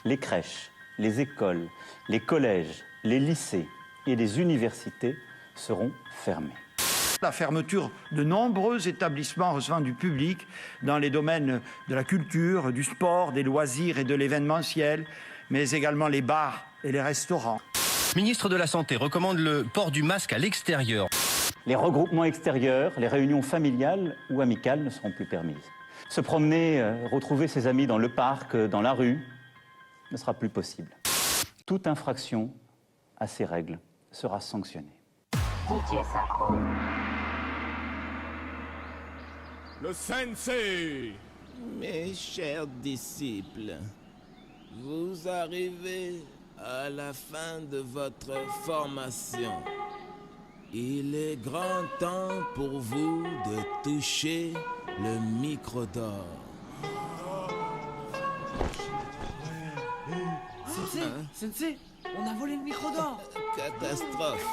les crèches, les écoles, les collèges, les lycées et les universités seront fermés. La fermeture de nombreux établissements recevant du public dans les domaines de la culture, du sport, des loisirs et de l'événementiel, mais également les bars et les restaurants. Le ministre de la Santé recommande le port du masque à l'extérieur. Les regroupements extérieurs, les réunions familiales ou amicales ne seront plus permises. Se promener, retrouver ses amis dans le parc, dans la rue, ne sera plus possible. Toute infraction à ces règles sera sanctionnée. Le sensei! Mes chers disciples, vous arrivez à la fin de votre formation. Il est grand temps pour vous de toucher le micro d'or. Sensei, on a volé le micro d'or. Catastrophe.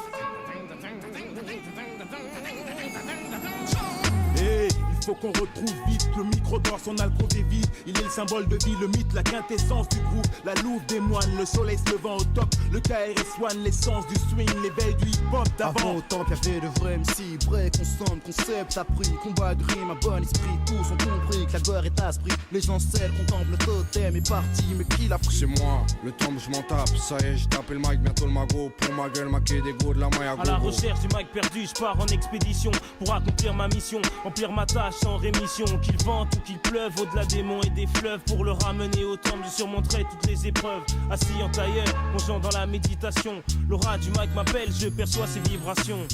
Hey, il faut qu'on retrouve vite le micro d'or, son alcôve est vide. Il est le symbole de vie, le mythe, la quintessence du groupe. La louve des moines, le soleil se levant au top. Le KRS-One, l'essence du swing, l'éveil du hip-hop d'avant. Avant autant qu'il y avait de vrais MC, break, ensemble, concept appris, combat de rime, un bon esprit. Tous ont compris que la guerre est à esprit. Les gens seuls contemplent le totem est parti, mais qui l'a pris? C'est moi, le temps je m'en tape. Ça y est, j'ai tapé le mic, bientôt le magot. Pour ma gueule, maquer des go de la maille à À la gogo. recherche du mic perdu, je pars en expédition pour accomplir ma mission, remplir ma tâche sans rémission. Qu'il vente ou qu'il pleuve, au-delà des monts et des fleuves, pour le ramener au temple, je surmonterai toutes les épreuves. Assis en tailleur, plongeant dans la méditation, l'aura du mic m'appelle, je perçois ses vibrations.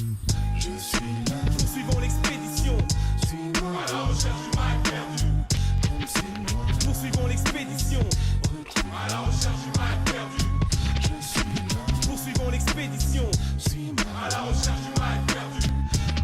Je suis là. Poursuivons l'expédition. Suis-moi à la recherche du mic perdu. Comme c'est moi. Poursuivons l'expédition. Retrouve-moi à la recherche du mic perdu. Je suis là. Poursuivons l'expédition. Suis-moi à la recherche du mic perdu.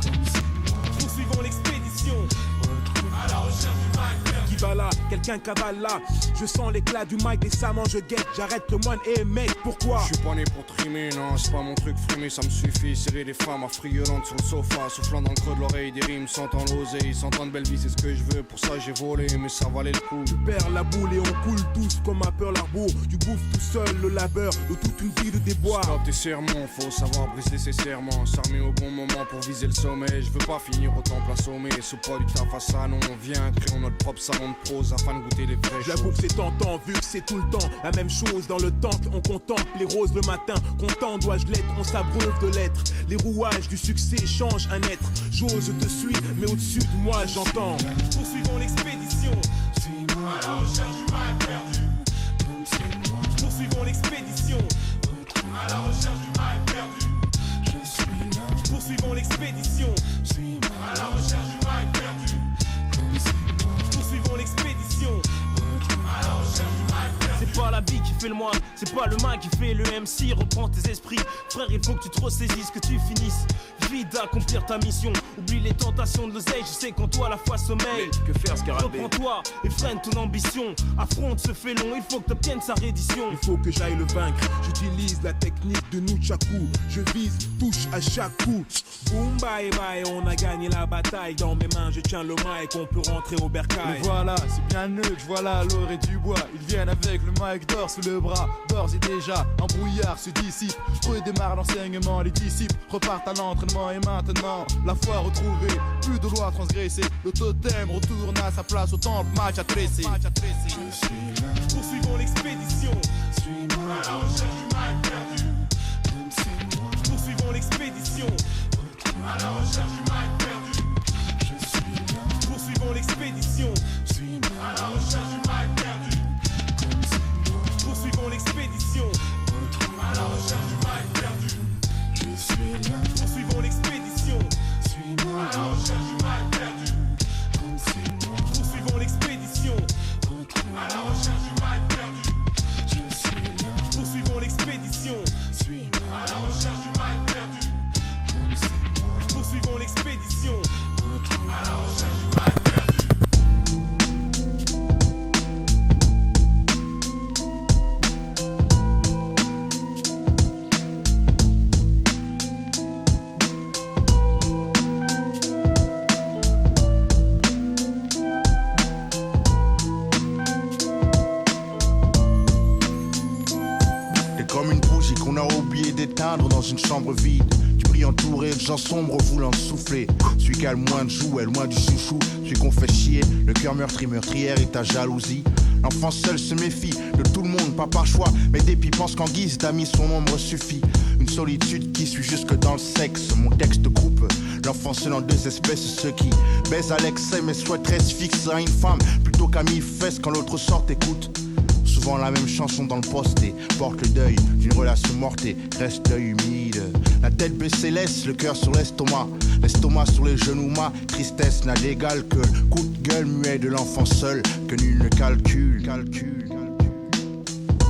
Comme c'est moi. Poursuivons l'expédition. Retrouve-moi à la recherche du mic perdu. Qui va là? Quelqu'un cavale là. Je sens l'éclat du mic décemment, je guette. J'arrête le moine et mec, pourquoi? Je suis pas né pour trimer, non, c'est pas mon truc frimé, ça me suffit. Serrer des femmes affriolantes sur le sofa, soufflant dans le creux de l'oreille, des rimes, sentant l'oseille, sentant de belle vie, c'est ce que je veux. Pour ça j'ai volé, mais ça valait le coup. Tu perds la boule et on coule tous comme un peur l'arbour. Tu bouffes tout seul le labeur de toute une vie de déboire. Stop tes sermons, faut savoir briser ses serments. S'armer au bon moment pour viser le sommet. Je veux pas finir au temple assommé, sous pas du taf à ça, non. On vient, créons notre propre salon de prose afin de goûter les vraies J'avoue choses. que c'est tentant, vu que c'est tout le temps la même chose dans le temple. On contemple les roses le matin. Content dois-je l'être, on s'abreuve de l'être. Les rouages du succès changent un être. J'ose te suis, mais au-dessus de moi j'entends. Poursuivons l'expédition. Suis-moi à la recherche du mic perdu. Comme c'est moi. Poursuivons l'expédition. Retrouve-moi à la recherche du mic perdu. Je suis là. Poursuivons l'expédition. Suis-moi à la recherche du mic perdu. Comme c'est moi. Poursuivons l'expédition. C'est pas la vie qui fait le moine, c'est pas le mic qui fait le MC. Reprends tes esprits, frère, il faut que tu te ressaisisses, que tu finisses vite d'accomplir ta mission. Oublie les tentations de l'oseille, je sais qu'en toi la foi sommeille. Que faire, Scarabée? Reprends-toi et freine ton ambition. Affronte ce félon, il faut que t'obtiennes sa reddition. Il faut que j'aille le vaincre. J'utilise la technique de Nunchaku. Je vise, touche à chaque coup. Boum, bye bye, on a gagné la bataille. Dans mes mains, je tiens le mic, on peut rentrer au bercail. Et voilà, c'est bien neutre, voilà l'or et du bois. Ils viennent avec le mic d'or sous le bras. D'ores et déjà, un brouillard se dissipe. Redémarre l'enseignement, les disciples repartent à l'entraînement. Et maintenant, la foi retrouvée, plus de lois transgressées. Le totem retourne à sa place au temple, match à tresser. Je suis là. Poursuivons l'expédition. Suis-moi à la recherche du mic perdu. Comme c'est moi. Poursuivons l'expédition. Retrouve-moi à la recherche du mic perdu. Je suis là. Poursuivons l'expédition. Suis-moi à la recherche du mic perdu. Comme c'est moi. Poursuivons l'expédition. Retrouve-moi à la recherche du mic perdu. Je suis là. Poursuivons l'expédition. Suis-moi à la recherche du mic perdu. Comme c'est moi. Poursuivons l'expédition. Retrouve-moi à la recherche du mic perdu. Je suis là. Poursuivons l'expédition. Suis-moi à la recherche du mic perdu. Comme c'est moi. Poursuivons l'expédition. une chambre vide. Tu brilles entouré de gens sombres voulant souffler. Celui qui a le moins de jouets, loin du chouchou. Celui qu'on fait chier, le cœur meurtrière et ta jalousie. L'enfant seul se méfie de tout le monde, pas par choix, mais dépit pense qu'en guise d'amis son ombre suffit. Une solitude qui suit jusque dans le sexe. Mon texte coupe l'enfant seul en deux espèces. Ceux qui baisent à l'excès mais souhaiteraient se fixer à une femme plutôt qu'à mi-fesse quand l'autre sort écoute. Souvent la même chanson dans le poste et porte le deuil d'une relation morte et reste l'œil humide. La tête baissée laisse le cœur sur l'estomac. L'estomac sur les genoux, ma tristesse n'a d'égal que le coup de gueule muet de l'enfant seul que nul ne calcule.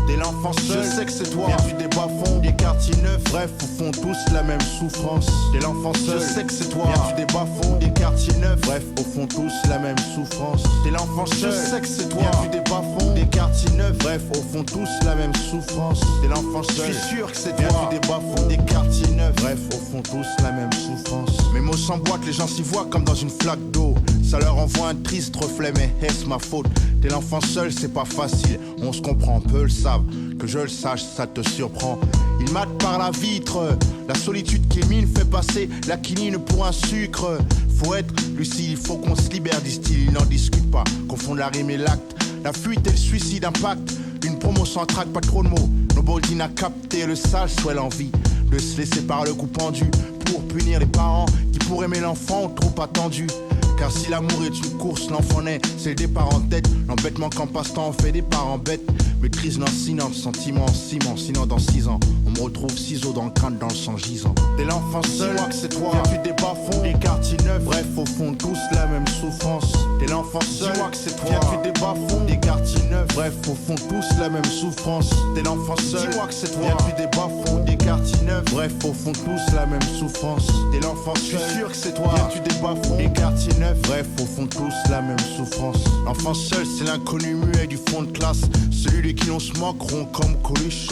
T'es l'enfant seul, je sais que c'est toi. Viens du bas-fonds, des quartiers neufs. Bref, au fond tous la même souffrance. T'es l'enfant seul, je sais que c'est toi. Viens du bas-fonds, des quartiers neufs. Bref, au fond tous la même souffrance. T'es l'enfant seul, je sais que c'est toi. Viens du bas-fonds, des quartiers neufs. Bref, au fond tous la même souffrance. T'es l'enfant seul, je suis sûr que c'est toi. Viens du bas-fonds, des quartiers neufs. Bref, au fond tous la même souffrance. Mes mots s'emboîtent, les gens s'y voient comme dans une flaque d'eau. Ça leur envoie un triste reflet, mais est-ce ma faute? T'es l'enfant seul, c'est pas facile. On se comprend, peu le savent. Que je le sache, ça te surprend. Il mate par la vitre. La solitude qu'il mine fait passer la quinine pour un sucre. Faut être lucide, il faut qu'on se libère, disent-ils. Ils n'en discutent pas, confondent la rime et l'acte. La fuite et le suicide impactent. Une promo sans trac, pas trop de mots. Nobody n'a capté le sale, soit l'envie de se laisser par le coup pendu pour punir les parents qui pour aimer l'enfant ont trop attendu. Car si l'amour est une course, l'enfant naît, c'est le départ en tête. L'embêtement qu'en passe-temps on fait des parents bêtes. Maîtrise lancinante, sentiment en ciment. Sinon dans 6 ans, on me retrouve ciseaux dans le crâne, dans le sang gisant. T'es l'enfant seul, dis-moi que c'est toi. Viens du bas-fonds, des quartiers neufs. Bref, au fond, tous la même souffrance. T'es l'enfant seul, dis-moi que c'est toi. Viens du bas-fonds, des quartiers neufs. Bref, au fond, tous la même souffrance. T'es l'enfant seul, dis-moi que c'est toi. Viens du bas-fonds, des quartiers neufs. Bref, au fond, tous la même souffrance. T'es l'enfant seul, je suis sûr que c'est toi. Viens du bas-fonds, des quartiers neufs. Bref, au fond, tous la même souffrance. L'enfant seul, c'est l'inconnu muet du fond de classe. Celui qui l'on se moqueront comme Coluche.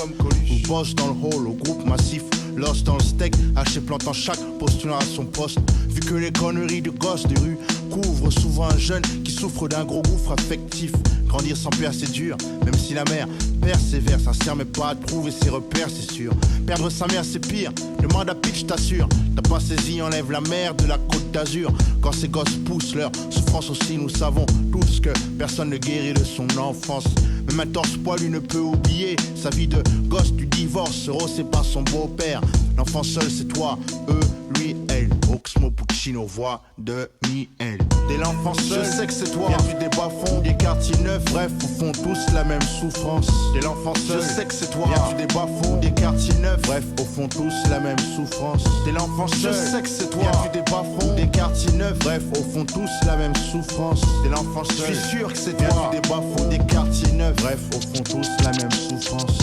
Ou bosse dans le hall au groupe massif. Lost dans le steak, haché plantant chaque postulant à son poste. Vu que les conneries de gosses des rues couvrent souvent un jeune qui souffre d'un gros gouffre affectif. Grandir sans père c'est dur, même si la mère persévère, sincère mais pas à trouver ses repères c'est sûr. Perdre sa mère c'est pire, demande à Pitch t'assure. T'as pas saisi, enlève la mer de la côte d'Azur. Quand ces gosses poussent leur souffrance aussi, nous savons tous que personne ne guérit de son enfance. Même un torse poilu ne peut oublier sa vie de gosse du divorce, rossé par son beau-père. L'enfant seul c'est toi, eux, lui, elle. Oxmo Puccino, voix de Miel. T'es l'enfant seul, je sais que c'est toi. Viens du bas-fonds, des quartiers neufs. Bref, au fond tous la même souffrance. T'es l'enfant seul, je sais que c'est toi. Viens du bas-fonds, des quartiers neufs. Bref, au fond tous la même souffrance. T'es l'enfant seul, je sais que c'est toi. Viens du bas-fonds, des quartiers neufs. Bref, au fond tous la même souffrance. T'es l'enfant seul, je suis sûr que c'est toi. Viens du bas-fonds, des quartiers neufs. Bref, au fond tous la même souffrance.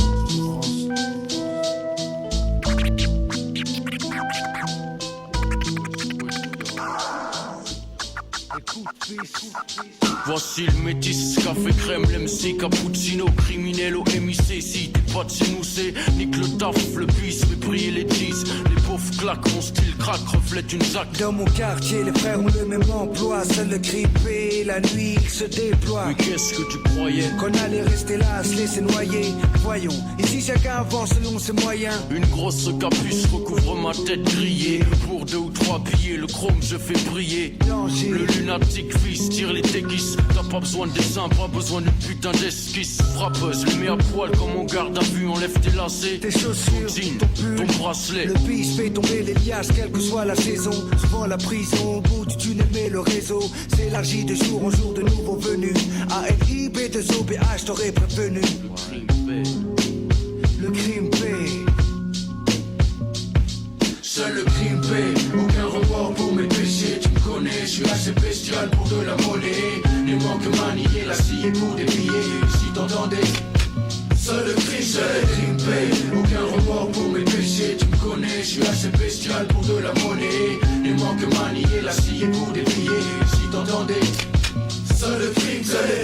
Voici le métis, café crème, l'MC, cappuccino, criminello, MIC. Si t'es pas de chez nous, c'est nique le taf, le bis, fait briller les cheese. Les pauvres claquent, mon style craque, reflète une zac. Dans mon quartier, les frères ont le même emploi. Seul le grippé, la nuit, il se déploie. Mais qu'est-ce que tu croyais? Qu'on allait rester là, se laisser noyer. Voyons, ici chacun avance selon ses moyens. Une grosse capuce recouvre ma tête grillée. Pour 2 ou 3 billets, le chrome je fais briller. Danger. Le lunatique fils tire les déguises. T'as pas besoin de dessin, pas besoin d'une putain d'esquisse. Frappeuse, le mets à poil comme on garde à vue. Enlève tes lacets, tes chaussures, ton jean, ton pull, ton bracelet. Le bis fait tomber les liasses, quelle que soit la saison. Souvent la prison, au bout du tunnel, mais le réseau s'élargit de jour en jour de nouveaux venus. ALIB2OBH, t'aurais prévenu. Le crime paie. Seul le crime paie, aucun remords pour mes péchés. Tu me connais, je suis assez bestial pour de la monnaie. Les manques manier la scie pour des billets. Si t'entendais, seul le crime paie, aucun remords pour mes péchés. Tu me connais, je suis assez bestial pour de la monnaie. Les manques manier la scie pour des billets. Si t'entendais, seul le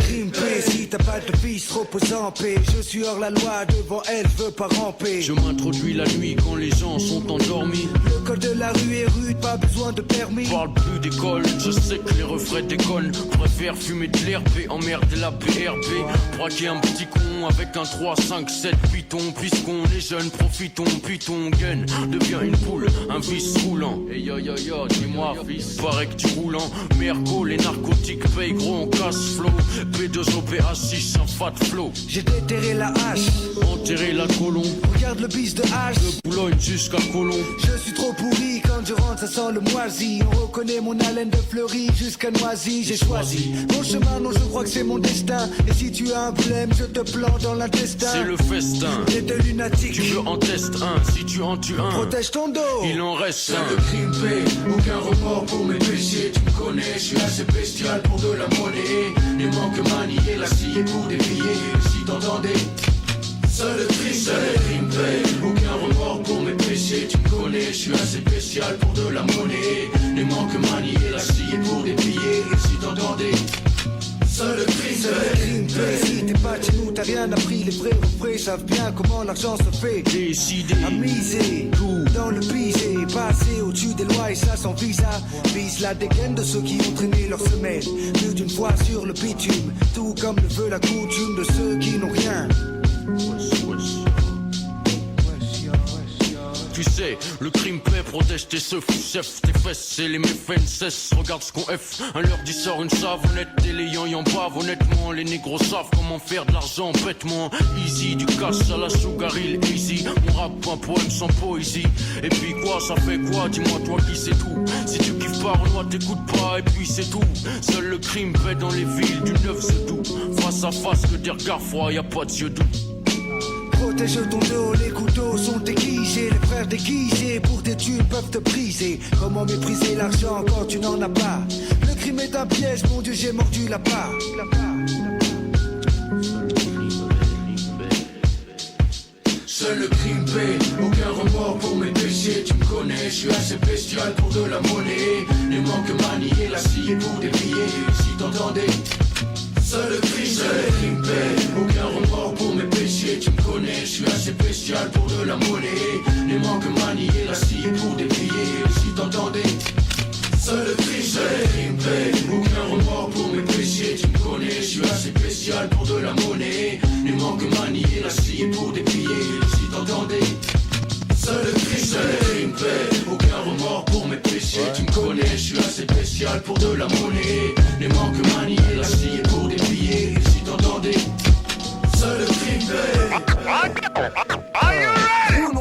crime paie. Si t'as pas de vie, se repose en paix. Je suis hors la loi, devant elle, je veux pas ramper. Je m'introduis la nuit quand les gens sont endormis. Le col de la rue est rude, pas besoin de permis. Parle plus d'école, je sais que les refrains déconnent. Préfère fumer de l'herbe et emmerder la BRB. Braquer un petit con avec un 3, 5, 7 python. Puisqu'on est jeune, profitons, puis ton gun devient une poule, un vice roulant. Et yo yo yo, dis-moi fils, paraît que tu roules en mergo. Les narcotiques payent gros, on casse flow. P2OPA6, un fat flow. J'ai déterré la hache, enterré la colombe. Regarde le bis de hache, de Boulogne jusqu'à Colomb. Je suis trop pourri, quand je rentre ça sent le moisi. On reconnaît mon haleine de fleurie jusqu'à Noisy. J'ai choisi mon chemin, non je crois que c'est mon destin. Et si tu as un problème, je te plante dans l'intestin. C'est le festin, t'es de lunatique. Tu veux en tester un, si tu en tues un, protège ton dos, il en reste un. Seul le crime paie, aucun remords pour mes péchés. Tu me connais, je suis assez bestial pour de la monnaie. Ne manque manier la scie pour des billets. Si t'entendais, seul le crime paie, aucun remords pour mes péchés. Tu me connais, je suis assez spécial pour de la monnaie. Ne manque manier la scie pour des billets. Si t'entendais, seul le crime paie. Si t'es pas chez nous, t'as rien appris. Les vrais refrains savent bien comment l'argent se fait. Décider à miser tout dans le pisé, passer au-dessus des lois et ça sans visa. Vise la dégaine de ceux qui ont traîné leur semelle plus d'une fois sur le bitume, tout comme le veut la coutume de ceux qui n'ont rien. Tu sais, le crime paie, protège tes seufs, chef, tes fesses et les méfaits ne cessent. Regarde ce qu'on F, un leur dit sort une savonnette et les yan yan bavent. Honnêtement, les négros savent comment faire de l'argent bêtement. Easy, du cash à la Sugar Hill, easy. On rappe un poème sans poésie. Et puis quoi, ça fait quoi, dis-moi toi qui sais tout. Si tu kiffes pas Renoir, t'écoutes pas et puis c'est tout. Seul le crime paie dans les villes du 9 septembre. Face à face que des regards froids, y'a pas de yeux doux. Protège ton dos, les couteaux sont aiguisés. Les frères déguisés pour des thunes peuvent te briser. Comment mépriser l'argent quand tu n'en as pas? Le crime est un piège, mon Dieu j'ai mordu la part. Seul le crime paie, aucun remords pour mes péchés. Tu me connais, je suis assez bestial pour de la monnaie. Ne manque manier la scie pour des billets. Si t'entendais, seul le crime paie, aucun remords pour mes péchés. Tu me connais, je suis assez bestial pour de la monnaie. Ne manque manier la scie pour des billets. Si t'entendais, seul le crime paie, aucun remords pour mes péchés. Tu me connais, je suis assez spécial pour de la monnaie. Ne manque manier la scie pour des billets. Si t'entendais, seul le crime paie, aucun remords pour mes péchés. Tu me connais, je suis assez spécial pour de la monnaie. Ne manque manier la scie pour des billets. Si t'entendais, seul le crime paie. Are you ready?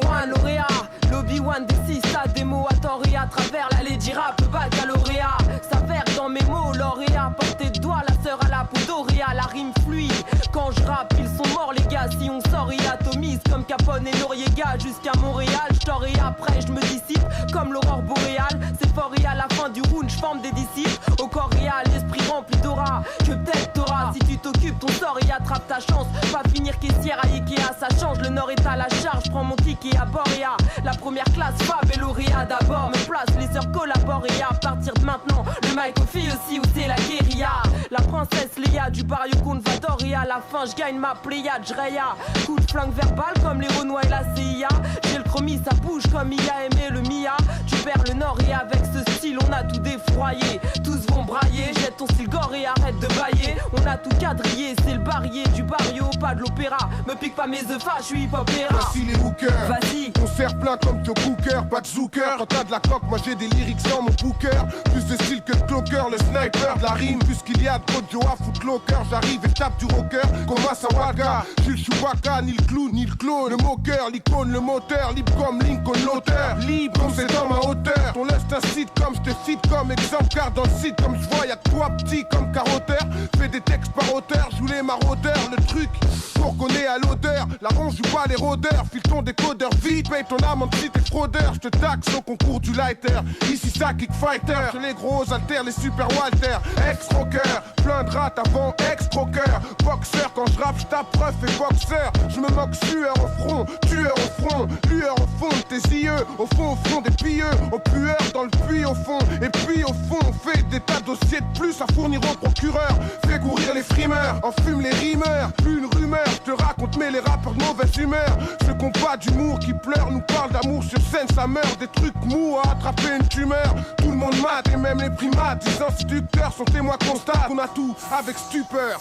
One lauréat, l'Obi-Wan des 6 stades, des mots à tort et à travers la lady rap, le baccalauréat s'avère dans mes mots, lauréat, portée de doigt, la sœur à la peau d'Auréa, la rime fluide. Quand je rappe, ils sont morts les gars, si on sort et atomise comme Capone et Noriega jusqu'à Montréal, je t'aurai et après je me dissipe comme l'aurore boréale, c'est fort et à la fin du round, je forme des disciples au corps réel, l'esprit rempli d'aura, que peut-être t'auras, si tu t'occupes ton sort et attrape ta chance, pas finir caissière à Ikea, ça change, le nord est à la charge, prends mon ticket à Boréa, la première classe, Fab et lauréat d'abord, me place, les sœurs collaborent et à partir de maintenant, le mic aux filles aussi où c'est la guérilla, la princesse Léa du barrio Convador et à la fin je gagne ma pléiade, j'raya, coup de flingue verbal comme les Renois et la CIA, j'ai le chromie, ça bouge comme il a aimé le Mia, tu perds le nord et avec ce style on a tout défroyé, tous vont brailler, jette ton style gore et arrête de bailler, on a tout quadrillé, c'est le barrier du barrio, pas de l'opéra, me pique pas mes œufs, je suis hip-hopéra. Voici les hookers, vas-y, concert plein comme Joe Cooker, pas de zooker, quand t'as de la coque, moi j'ai des lyrics dans mon booker, plus de style que de cloaker, le sniper de la rime, puisqu'il y a de Kojo à footlocker, j'arrive et tape du rocker, comme Masawaga, Jules Chewbacca, ni le clown, ni le clone, le moqueur, l'icône, le moteur, libre comme Lincoln, l'auteur, libre comme c'est dans ma hauteur, ton lust un site comme j'te cite comme exemple, car dans le site comme je vois, y'a que toi petit comme carotteur, fais des textes par auteur, joue les maraudeurs, le truc, pour reconnais à l'odeur. La ronge joue pas les rôdeurs. File ton décodeur vite, paye ton amende si t'es fraudeur. J'te taxe au concours du lighter. Ici ça kick fighter. Chez les gros alters, les super Walter. Ex-rocker, plein de rats avant ex-croqueur. Boxeur, quand je rappe, j'tape ref et boxeur. Je me moque sueur au front, tueur au front. Lueur au fond de tes yeux, au fond des pieux. Au pueur dans le puits au fond. Et puis au fond, on fait des tas de dossiers de plus à fournir au procureur. Fait courir les frimeurs, enfume les rimeurs. Plus une rumeur, je te raconte mais les rappeurs de mauvaise humeur. Ceux qui ont pas d'humour, qui pleurent, nous parlent d'amour sur scène, ça meurt. Des trucs mous à attraper une tumeur. Tout le monde mate et même les primates. Les instituteurs sont témoins constatent qu'on a tout avec stupeur.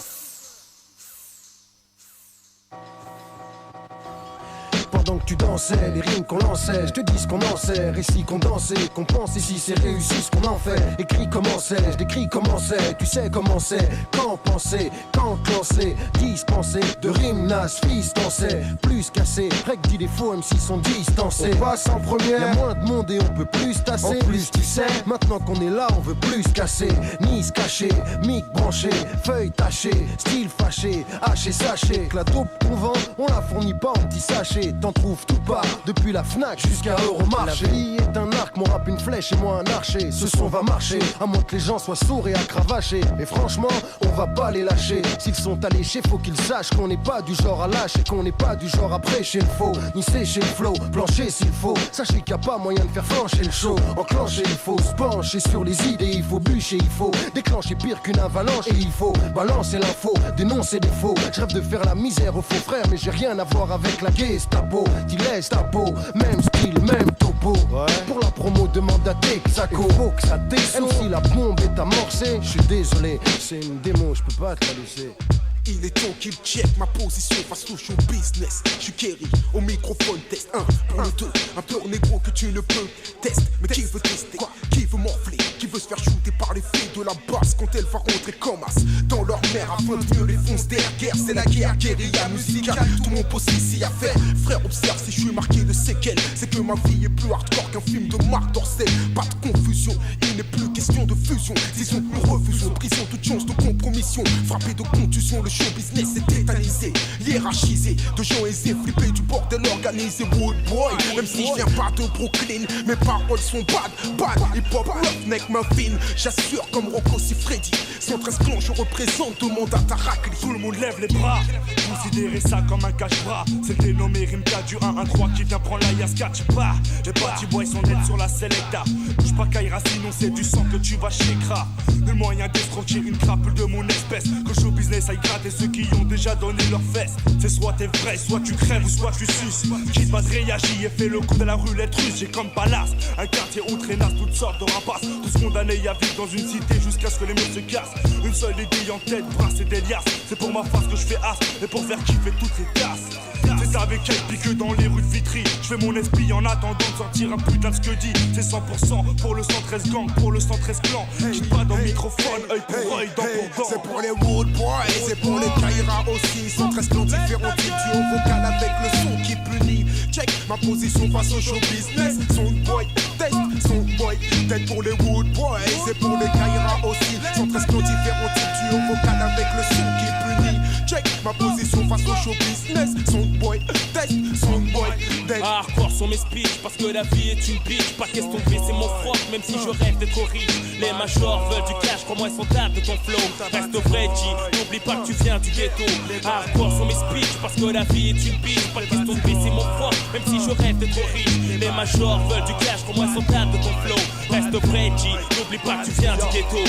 Pendant que tu dansais, les rimes qu'on lançait, je te dis ce qu'on en sert, ici qu'on dansait, qu'on pense, ici c'est réussi ce qu'on en fait. Écrit comment c'est, je décris comment c'est, tu sais comment c'est, quand penser, quand lancer, dispenser, de rimes nasses, fils dansait, plus cassé, règle dit les faux, même s'ils sont distancés. On passe en première, y'a moins de monde et on peut plus se tasser. En plus tu sais, maintenant qu'on est là, on veut plus se casser, ni se cacher, mic branché, feuille tachée, style fâché, haché sachet, que la taupe qu'on vend, on la fournit pas en petits sachets. T'en trouves tout part, depuis la Fnac jusqu'à Euromarché. La vie est un arc, mon rap une flèche et moi un archer. Ce son va marcher, à moins que les gens soient sourds et à cravacher. Et franchement, on va pas les lâcher. S'ils sont alléchés, faut qu'ils sachent qu'on n'est pas du genre à lâcher, qu'on n'est pas du genre à prêcher le faux, ni sécher le flow, plancher s'il faut. Sachez qu'il n'y a pas moyen de faire flancher le show. Enclencher, il faut se pencher sur les idées, il faut bûcher, il faut déclencher pire qu'une avalanche. Et il faut balancer l'info, dénoncer des faux. Je rêve de faire la misère aux faux frères, mais j'ai rien à voir avec la Gestapo. T'y laisses ta peau, même style, même topo. Pour la promo, demande à Texaco. Faut que ça descende. Même si la bombe est amorcée, je suis désolé, c'est une démo, je peux pas te la laisser. Il est temps qu'il check ma position face au show business. Je suis Kerry, au microphone, test 1 pour le 2. Un pur négro que tu ne peux tester. Mais qui veut tester? Qui veut morfler? Qui veut se faire shooter par les filles de la basse quand elle va rentrer comme as dans leur mère afin de mieux les foncer derrière? C'est la guerre, guérilla musicale. Tout mon poste ici à faire. Frère, observe si je suis marqué de séquelles. C'est que ma vie est plus hardcore qu'un film de Marc Dorcel. Pas de confusion, il n'est plus question de fusion. Disons nous refusons, prison, toute chance de compromission. Frappé de contusion, le show business est tétanisé, hiérarchisé, de gens aisés, flippés du bordel organisé. Wood boy, même si je viens pas de Brooklyn, mes paroles sont bad, hip-hop, roughneck, muffin. J'assure comme Rocco si Freddy, 113 clans, je représente tout le monde à Tarakli. Tout le monde lève les bras, considérez ça comme un cache-bras. C'est le dénommé Rimka du 1-1-3 qui vient prendre la Yaska, tu pars. Les petits boys sont nets sur la Selecta. Bouge pas Kaira, sinon c'est du sang que tu vas chez Kra. Le moyen d'escroquer une crapule de mon espèce. Que show business aille gratter ceux qui ont déjà donné leurs fesses. C'est soit t'es vrai, soit tu crèves ou soit tu suces. Quitte pas de réagir et fais le coup de la roulette russe. J'ai comme Palace, un quartier où traînasse toutes sortes de rapaces. Tous condamnés à vivre dans une cité jusqu'à ce que les murs se cassent. Une seule idée en tête, brasser des liasses. C'est pour ma face que je fais as et pour faire kiffer toutes les tasses. C'est avec elle pique dans les rues de Vitry. Je fais mon esprit en attendant de sortir un putain de ce que dit. C'est 100% pour le 113 gang, pour le 113 clan. Quitte pas dans le microphone, œil pour œil, dent pour dent. C'est pour les Wood Boys, c'est pour les Kaira aussi. 113 clans différents types duo vocal avec le son qui punit. Check ma position face au show business. Soundboy, tête pour les Wood Boys, c'est pour les Kaira aussi. 113 clans différents types duo vocal avec le son qui punit. Check ma position face au show business. Soundboy, test. Hardcore sont mes speeches parce que la vie est une bitch. Pas question de baisser mon froc même si je rêve d'être riche. Les majors veulent du cash, crois-moi ils sont tables de ton flow. Reste vrai G, n'oublie pas que tu viens du ghetto. Hardcore sont mes speeches parce que la vie est une bitch. Pas question de baisser mon froc même si je rêve d'être riche. Les majors veulent du cash, crois-moi ils sont tables de ton flow. Reste vrai G, n'oublie pas que tu viens du ghetto.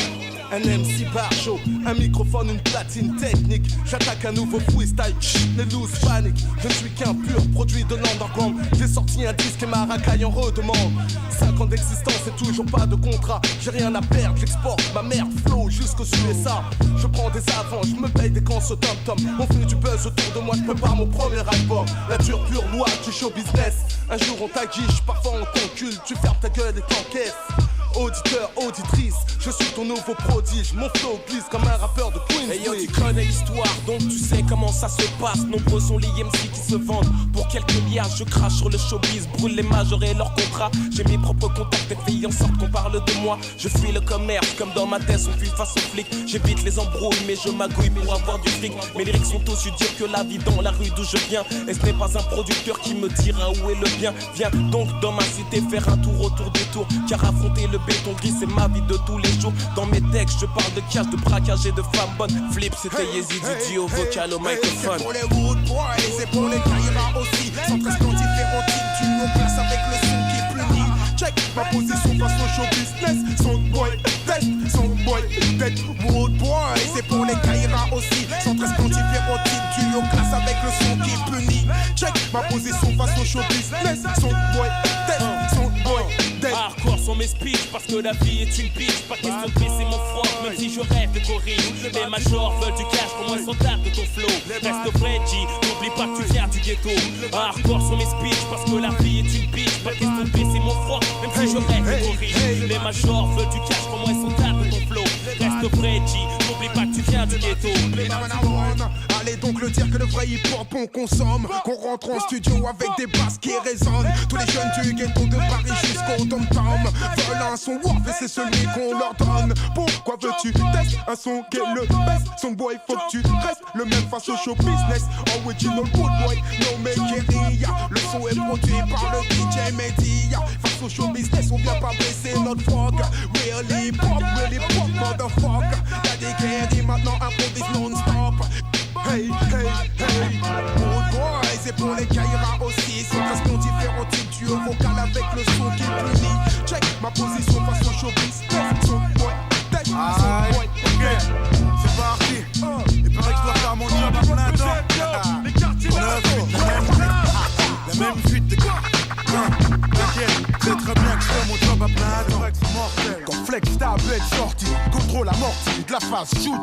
Un MC bar show, un microphone, une platine technique. J'attaque un nouveau freestyle, les loose paniques. Je ne suis qu'un pur produit de l'underground. J'ai sorti un disque et ma racaille en redemande. 5 ans d'existence et toujours pas de contrat. J'ai rien à perdre, j'exporte ma merde flow jusqu'aux USA. Je prends des avances, je me paye des cans au tom-tom. On fait du buzz autour de moi, je prépare mon premier album. La dure pure loi du show business. Un jour on t'aguiche, parfois on t'encule. Tu fermes ta gueule et t'encaisses. auditeur, auditrice, je suis ton nouveau prodige. Mon flow glisse comme un rappeur de Queens. Hey yo, tu connais l'histoire, donc tu sais comment ça se passe. Nombreux sont les MC qui se vendent pour quelques milliards. Je crache sur le showbiz, brûle les majors et leurs contrats. J'ai mes propres contacts et fais en sorte qu'on parle de moi. Je fuis le commerce, comme dans ma tête on fuit face aux flics. J'évite les embrouilles, mais je magouille pour avoir du fric. Mes lyrics sont aussi durs que la vie dans la rue d'où je viens. Et ce n'est pas un producteur qui me dira où est le bien. Viens donc dans ma cité faire un tour autour des tours. Car affronter le béton gris c'est ma vie de tous les jours. Dans mes textes je parle de cash, de braquage et de femmes bonnes. Flip c'était Yezi Didi au vocal au microphone. C'est pour les Wood Boys, c'est pour les Kaira aussi. Sans presque différents types, tu nous places avec le son qui punit. Check ma position face au show business. Son boy test, son boy tête. Wood Boy, c'est pour les Kaira aussi. Sans presque différents types, tu nous places avec le son qui punit. Check ma position face au show business. Son boy test, son boy tête. Hardcore sont mes speeches parce que la vie est une bitch. Pas question de baisser mon froc même si je rêve de corrige. Les majors veulent du cash pour moi ils sont tard de ton flow. Reste vrai G, n'oublie pas que tu viens du ghetto. Hardcore sont mes speeches parce que la vie est une bitch. Pas question de baisser mon froc même si je rêve de corrige. Les majors veulent du cash pour moi ils sont tard de ton flow. Reste vrai G, n'oublie pas que tu viens du ghetto. Allez donc le dire que le vrai hip-hop on consomme. Qu'on rentre en studio avec des basses qui résonnent. Tous les jeunes du ghetto de Paris jusqu'au dom-tom veulent un son warp et c'est celui qu'on leur donne. Pourquoi veux-tu tester un son qui est le best? Son boy faut que tu restes le même face au show business. Original good boy, no make it. Le son est produit par le DJ Media. Face au show business on vient pas baisser notre froc. Really pop, motherfucker. Y'a des guerriers maintenant improvisent non-stop. Hey, hey, hey. Good boy, c'est pour les Kaira aussi. C'est presque différents types, tu es vocal avec le son qui punit. Check ma position face au showbiz. Son boy, tête, son boy. Ok, c'est parti. Il paraît que je dois faire mon job à plein temps. Les quartiers la même fuite de gars. T'inquiète, c'est très bien que je fais mon job à plein temps. Quand Flex ta bête sortie, contrôle amorti de la phase shoot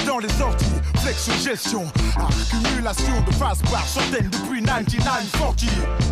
dans les sorties. Flex gestion, accumulation de phase par centaines depuis 1940.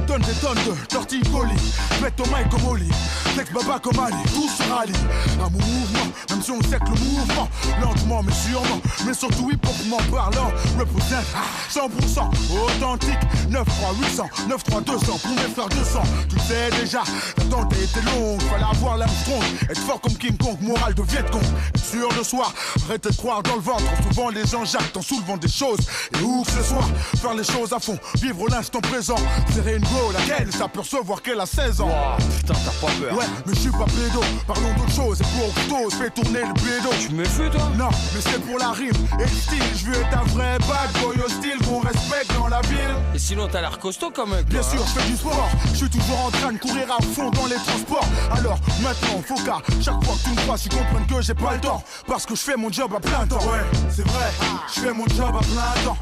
Donne des tonnes de torticolis, mets ton mic comme Oli. Flex baba comme Ali, tout se rallie. Un mouvement, même si on sait que le mouvement, lentement mais sûrement, mais surtout hip-hopement parlant, représente 100% authentique. 9-3 800, 9-3 200, pour mes frères 200. Tu sais déjà, l'attente a été longue, fallait avoir l'âme strong, être fort comme King Kong, morale de Vietcong, être sûr de soi, arrêtez de croire dans le ventre. Souvent les gens jactent en soulevant des choses, et où que ce soit, faire les choses à fond, vivre l'instant présent. Serrer une go, laquelle ça peut recevoir qu'elle a 16 ans. Wow, putain, t'as pas peur. Ouais, mais je suis pas pédo, parlons d'autre chose, et pour plutôt fais tourner le pédo. Tu me fais toi? Non, mais c'est pour la rime et le style, je veux être un vrai bad boy hostile qu'on respecte dans la ville. Et sinon t'as l'air costaud quand même. Bien sûr, je fais du sport, je suis toujours en train de courir à fond dans les transports. Alors maintenant, faut qu'à chaque fois que tu me crois, tu comprennes que j'ai pas le temps. Parce que je fais mon job à plein temps. Ouais, c'est vrai, je fais mon job à plein temps.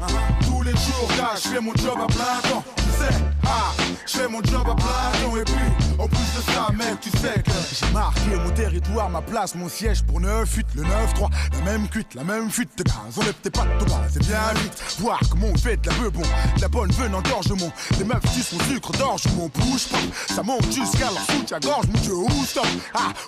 Tous les jours, là, je fais mon job à plein temps. Tu sais, je fais mon job à plein temps. Et puis, en plus de ça, mec, tu sais que j'ai marqué mon territoire, ma place, mon siège pour 9-8, le 9-3. La même cuite, la même fuite de gaz. Enlève tes pattes de bas, c'est bien vite. Voir comment on fait de la bon, de la bonne veine engorgement. Les meufs sucent mon sucre d'orge, mon bouge pas. Ça monte jusqu'à leur soutien-gorge, mon dieu, où stop.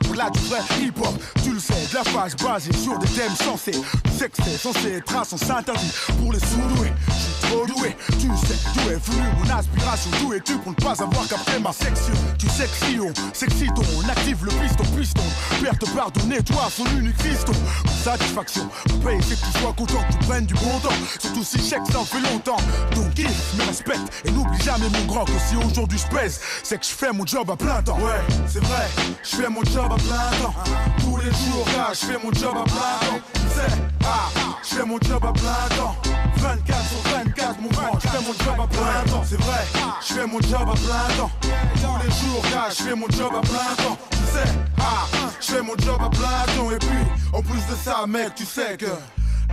Pour là du vrai hip-hop, tu le sais, de la phase basée sur des thèmes sensés. Tu sais que c'est censé être un sens interdit pour les sous-doués. Je suis trop doué, tu sais d'où est venu mon aspiration. D'où es-tu pour ne pas avoir qu'après ma section? Tu sais que si on s'excite, on active le piston. Père te pardonner, toi, son unique fiston. Satisfaction, paye, c'est que tu sois content, que tu prennes du bon temps. Surtout si chèque, ça en fait longtemps. Donc kiffe, me respecte et n'oublie jamais mon grand que si aujourd'hui je pèse, c'est que je fais mon job à plein temps. Ouais, c'est vrai, je fais mon job à plein temps. Tous les jours, là, je fais mon job à plein temps. Tu sais, je fais mon job à plein temps. 24 sur 24, mon grand, je fais mon job à plein temps. C'est vrai, je fais mon job à plein temps. Tous les jours, là, je fais mon job à plein temps. Tu sais, je fais mon job à plein temps. Et puis, en plus de ça, mec, tu sais que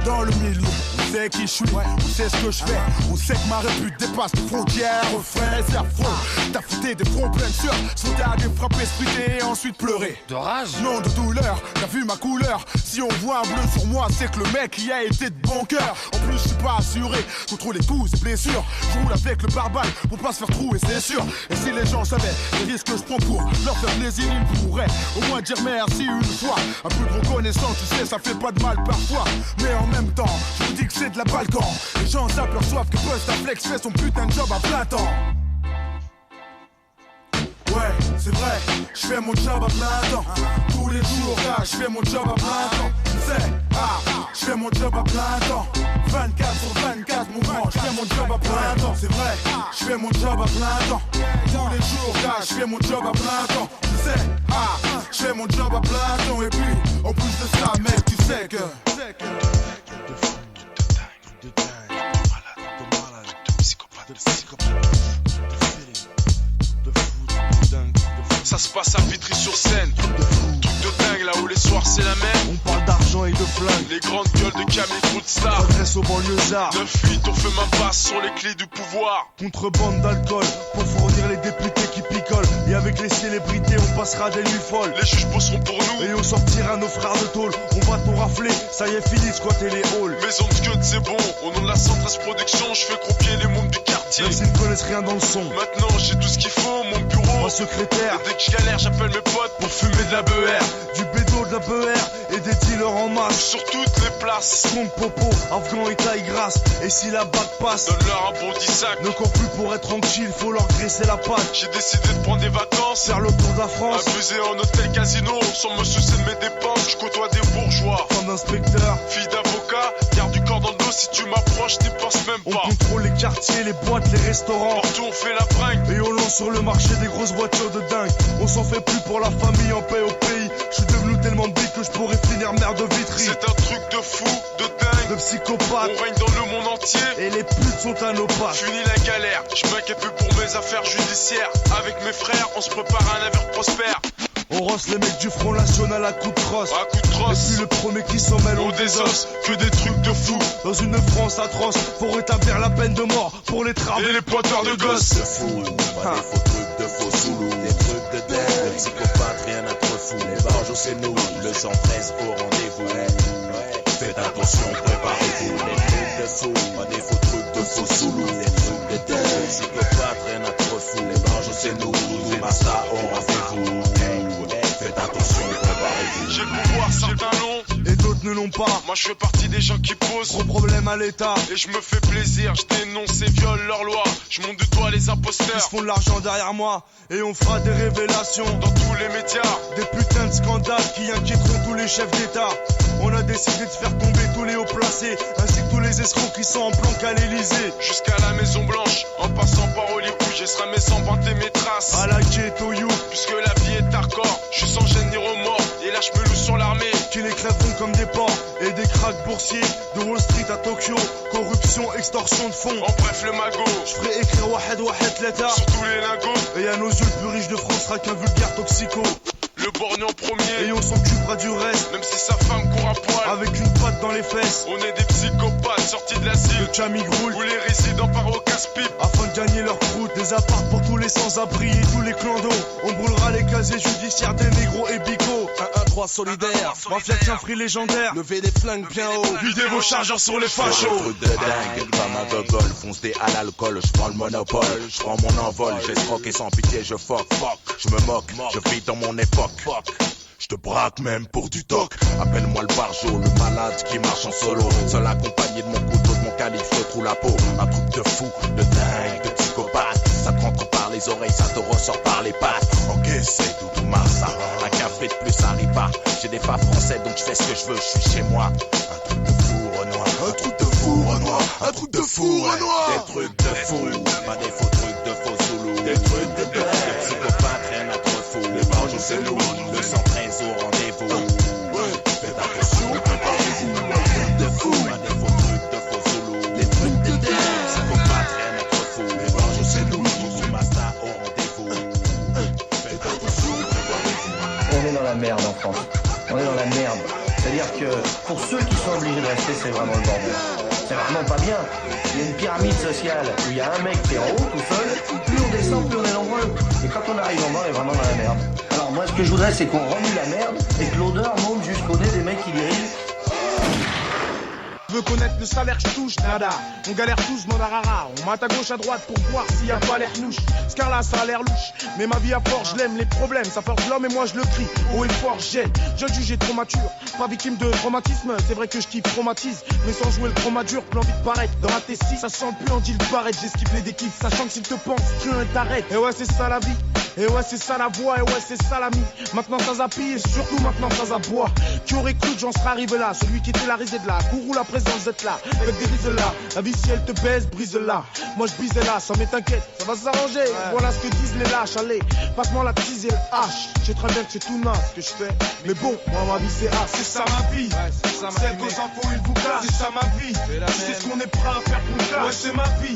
dans le milieu. On sait qui je suis, on sait ce que je fais. On sait que ma répute dépasse les frontières. Refrain, c'est affreux. T'as fouté des fronts pleins de sueur. Sauter, frapper, spriter et ensuite pleurer. De rage? Non, de douleur. T'as vu ma couleur? Si on voit un bleu sur moi, c'est que le mec y a été de bon cœur. En plus, je suis pas assuré contre les coups et blessures. Je roule avec le pare-balles pour pas se faire trouer, c'est sûr. Et si les gens savaient les risques que je prends pour leur faire plaisir, ils pourraient au moins dire merci une fois. Un peu de reconnaissance, tu sais, ça fait pas de mal parfois. Mais en même temps, je vous dis que c'est de la Balkan. Les gens s'aperçoivent que Bustaflex fait son putain de job à plein temps. Ouais, c'est vrai, je fais mon job à plein temps. Tous les jours, là, je fais mon job à plein temps. Je fais mon job à plein temps. 24 sur 24, mon grand, je fais mon job à plein temps. C'est vrai, je fais mon job à plein temps. Tous les jours, là, je fais mon job à plein temps. Tu sais, je fais mon job à plein temps. Et puis, en plus de ça, mec, tu sais que. Ça se passe à Vitry-sur-Seine. Truc de dingue là où les soirs c'est la même. On parle d'argent et de flingue. Les grandes gueules de Camille Foodstar. Adresse aux banlieusards. 9-8 on fait ma passe sur les clés du pouvoir. Contrebande d'alcool pour fournir les députés qui picolent. Et avec les célébrités on passera des nuits folles. Les juges bosseront pour nous. Et on sortira nos frères de tôle. On va tout rafler, ça y est fini de squatter les halls. Maison de Scud c'est bon. Au nom de la 113 Production je fais croupier les mômes du quartier. Même s'ils ne connaissent rien dans le son. Maintenant j'ai tout ce qu'il faut, mon bureau. Un secrétaire. Et dès que je galère j'appelle mes potes pour fumer de la BR. Du bédo, de la BR et des dealers en masse. Sur toutes les places. Compte popo, afghan et taille grasse. Et si la bague passe, donne-leur un bon 10 sacs. Ne cours plus pour être tranquille, faut leur graisser la patte. J'ai décidé de prendre des vacances, faire le tour de la France. Abuser en hôtel casino, sans me soucier de mes dépenses. Je côtoie des bourgeois, femme d'inspecteur, fille d'avocat. Garde du corps dans le dos, si tu m'approches, t'y penses même pas. On contrôle les quartiers, les boîtes, les restaurants. Partout on fait la bringue. Et on lance sur le marché des grosses voitures de dingue. On s'en fait plus pour la famille en paix au pays. Je suis devenu tellement big que je pourrais finir maire de Vitry. C'est un truc de fou, de dingue, de psychopathe. On règne dans le monde entier. Et les putes sont à nos pattes. Fini la galère, je m'inquiète plus pour mes affaires judiciaires. Avec mes frères, on se prépare à un avenir prospère. On rosse les mecs du Front National à coups de crosse. À coups de crosse. Et puis le premier qui s'en mêle, on désosse. Que des trucs de fou. Dans une France atroce, pour rétablir la peine de mort pour les travaux et les pointeurs de gosses. De fou, pas des faux trucs de faux soulous. Des trucs de dingue, le psychopathe, rien à trop fou. Les barges c'est nous, le 113 au rendez-vous. Faites attention, préparez-vous. Des trucs de fou, pas des faux trucs de faux soulous. Des trucs de dingue, le psychopathe, rien à trop fou. Les barges c'est nous, les mastas au rendez-vous. Faites attention, préparez-vous. J'ai le pouvoir, certains l'ont. Et d'autres ne l'ont pas. Moi je fais partie des gens qui posent gros problème à l'État. Et je me fais plaisir, je dénonce et viole leurs lois. Je monte du doigt les imposteurs. Ils se font de l'argent derrière moi. Et on fera des révélations dans tous les médias. Des putains de scandales qui inquiéteront tous les chefs d'État. On a décidé de faire tomber tous les hauts placés, ainsi que tous les escrocs qui sont en planque à l'Elysée. Jusqu'à la Maison Blanche, en passant par Hollywood, je serai mes empreintes et mes traces. À la ghetto you, puisque la vie est hardcore, je suis sans gêne ni remords. Et là je me loue sur l'armée, qui les crèveront comme des porcs. Et des cracks boursiers, de Wall Street à Tokyo. Corruption, extorsion de fonds. En bref le magot, je ferai écrire Wahed l'État sur tous les lingots. Et à nos yeux le plus riche de France sera qu'un vulgaire toxico. Le borgne en premier, et on s'occupera du reste. Même si sa femme court à poil, avec une patte dans les fesses. On est des psychopathes sortis de l'asile, le Chamigrouille, ou les résidents par au casse-pipe. Afin de gagner leur croûte, des apparts pour tous les sans-abri et tous les clandos. On brûlera les casiers judiciaires des négros et bigots. 1-1-3 solidaire, mafia tient free légendaire. Levez des flingues bien haut, videz vos chargeurs sur les fachos. Truc de dingue, comme un gogol, fonce des à l'alcool, je prends le monopole, je prends mon envol, j'escroque et sans pitié je fuck, je me moque, je vis dans mon époque, je te braque même pour du toc. Appelle-moi le barjo, le malade qui marche en solo. Seul accompagné de mon couteau, de mon calife, je te trouve la peau. Un truc de fou, de dingue, de psychopathe. Ça te rentre par les oreilles, ça te ressort par les pattes. Ok, c'est Doudou Marsa, un café de plus arrive pas. J'ai des pas français donc je fais ce que je veux, je suis chez moi. Un truc de fou Renoir, un truc de fou Renoir, un truc de fou Renoir. Des trucs de fou, pas des faux trucs de faux zoulous. Des trucs de dingue, de psychopathe, rien à trop fou. Les barges c'est nous, le 113 au rendez-vous. Faites attention, préparez-vous. De fou, pas des faux trucs de faux zoulous. Des trucs de dingue, psychopathe, rien à trop fou. Les barges c'est nous, le master au rendez-vous. Faites attention, préparez-vous. On est dans la merde en France. On est dans la merde. C'est-à-dire que pour ceux qui sont obligés de rester, c'est vraiment le bordel. C'est vraiment pas bien. Il y a une pyramide sociale où il y a un mec qui est en haut tout seul, plus on descend, plus on est nombreux. Et quand on arrive en bas, on est vraiment dans la merde. Alors moi, ce que je voudrais, c'est qu'on remue la merde et que l'odeur monte jusqu'au nez des mecs qui dirigent. Je veux connaître le salaire, je touche, nada. On galère tous, mandarara. On mate à gauche, à droite pour voir s'il y a pas l'air louche. Ce car là, ça a l'air louche. Mais ma vie à fort, je l'aime, les problèmes. Ça forge l'homme et moi je le crie. Haut et fort, j'aime. Jeune jugé trop mature. Pas victime de traumatisme. C'est vrai que je kiffe traumatise. Mais sans jouer le chroma dur, plus envie de paraître. Dans la tessie, ça sent plus en dit le barrette. J'esquive les dékiffs, sachant que s'il te pense, tu t'arrêtes. Et ouais, c'est ça la vie. Et ouais, c'est ça la voix, et ouais, c'est ça l'ami. Maintenant ça zapille et surtout maintenant ça zaboie. Qui aurait cru que j'en serais arrivé là? Celui qui était la risée de là, gourou la présence d'être là. Avec des rises là, la vie si elle te baise, brise-la. Moi je bise là, ça m'inquiète, ça va s'arranger. Voilà ce que disent les lâches, allez, passe-moi la tise et le hache. Je sais très bien que c'est tout naze ce que je fais. Mais bon, moi ma vie c'est A, c'est ça ma vie. Celle qu'aux infos il vous casse, c'est ça ma vie. C'est ce qu'on est prêt à faire pour le cash. Ouais, c'est ma vie.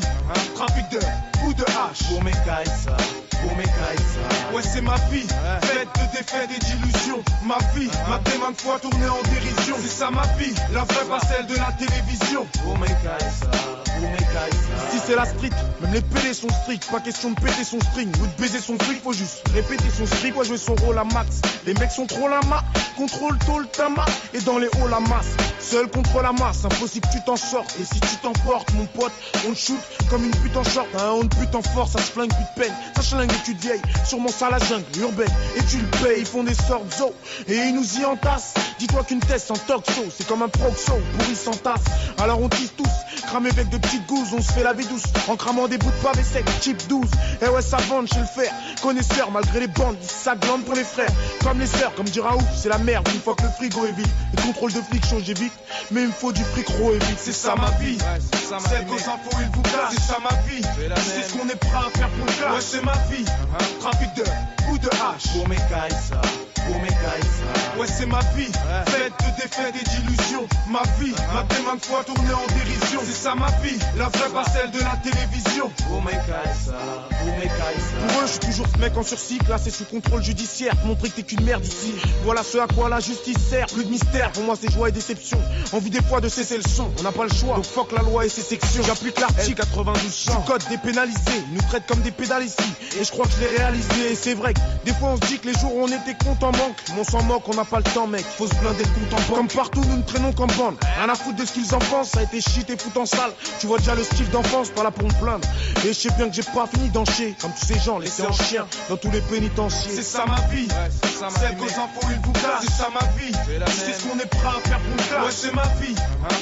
Trafic de coups de hache. Pour mes cailles, ça. Pour mes cailles, ça. Ouais, c'est ma vie. Faite de défaites et d'illusions. Ma vie, m'a été maintes fois tournée en dérision. C'est ça ma vie. La vraie, pas celle de la télévision. Pour mes cailles, ça. Pour mes cailles, ça. Si c'est la street, même les PD sont stricts. Pas question de péter son string ou de baiser son fric. Faut juste répéter son string. Quoi, jouer son rôle à max. Les mecs sont trop la main. Contrôle tôt le tamas. Et dans les hauts, la masse. Seul contre la masse, impossible que tu t'en sortes. Et si tu t'emportes, mon pote, on te shoot comme une pute en short. On te pute en force, ça se flingue, plus de peine. Ça schlingue et tu te vieilles. Sûrement ça la jungle urbaine. Et tu le payes, ils font des sortes zo. Et ils nous y entassent. Dis-toi qu'une thèse sans talk show, c'est comme un proxo, pourri sans tasse. Alors on tisse tous, cramé avec de petites gousses. On se fait la vie douce, en cramant des bouts de pavé sec, cheap 12. Et ouais, ça vende chez le fer. Connaisseur, malgré les bandes, ça glande pour les frères. Comme les sœurs, comme dira ouf, c'est la merde. Une fois que le frigo est vide, le contrôle de flic change vite. Mais il me faut du fric gros et vite, c'est ça ma vie. Celle qu'aux infos il vous casse, c'est ça ma vie. C'est ce qu'on est prêt à faire pour le cash. Ouais, c'est ma vie. Trafic de coups de hache. Pour mes cailles, ça. Pour mes cailles, ça. Ouais, c'est ma vie. Faite de défaites et d'illusions. Ma vie, m'a été maintes fois tournée en dérision. C'est ça ma vie. La vraie, pas celle de la télévision. Pour mes cailles, ça. Pour mes cailles, ça. Pour eux, je suis toujours ce mec en sursis, classé sous contrôle judiciaire. Pour montrer que t'es qu'une merde ici. Voilà ce à quoi la justice sert. Plus de mystère, pour moi c'est joie et déception. Envie des fois de cesser le son, on n'a pas le choix. Donc fuck la loi et ses sections. J'applique l'article 92 du code dépénalisé. Ils nous traitent comme des pédales ici. Et je crois que je l'ai réalisé. Et c'est vrai que des fois on se dit que les jours où on était content manque. Mais on s'en moque, on n'a pas le temps mec. Faut se blinder de compte en banque. Comme partout nous ne traînons qu'en bande. Rien à foutre de ce qu'ils en pensent. Ça a été shit et fout en salle. Tu vois déjà le style d'enfance, pas là pour me plaindre. Et je sais bien que j'ai pas fini d'encher. Comme tous ces gens laissés en chien dans tous les pénitenciers. C'est ça ma vie. Celle qu'aux infos il vous casse. C'est ça ma vie. C'est ce qu'on est prêt à faire pour le cash. Ouais, c'est ma vie.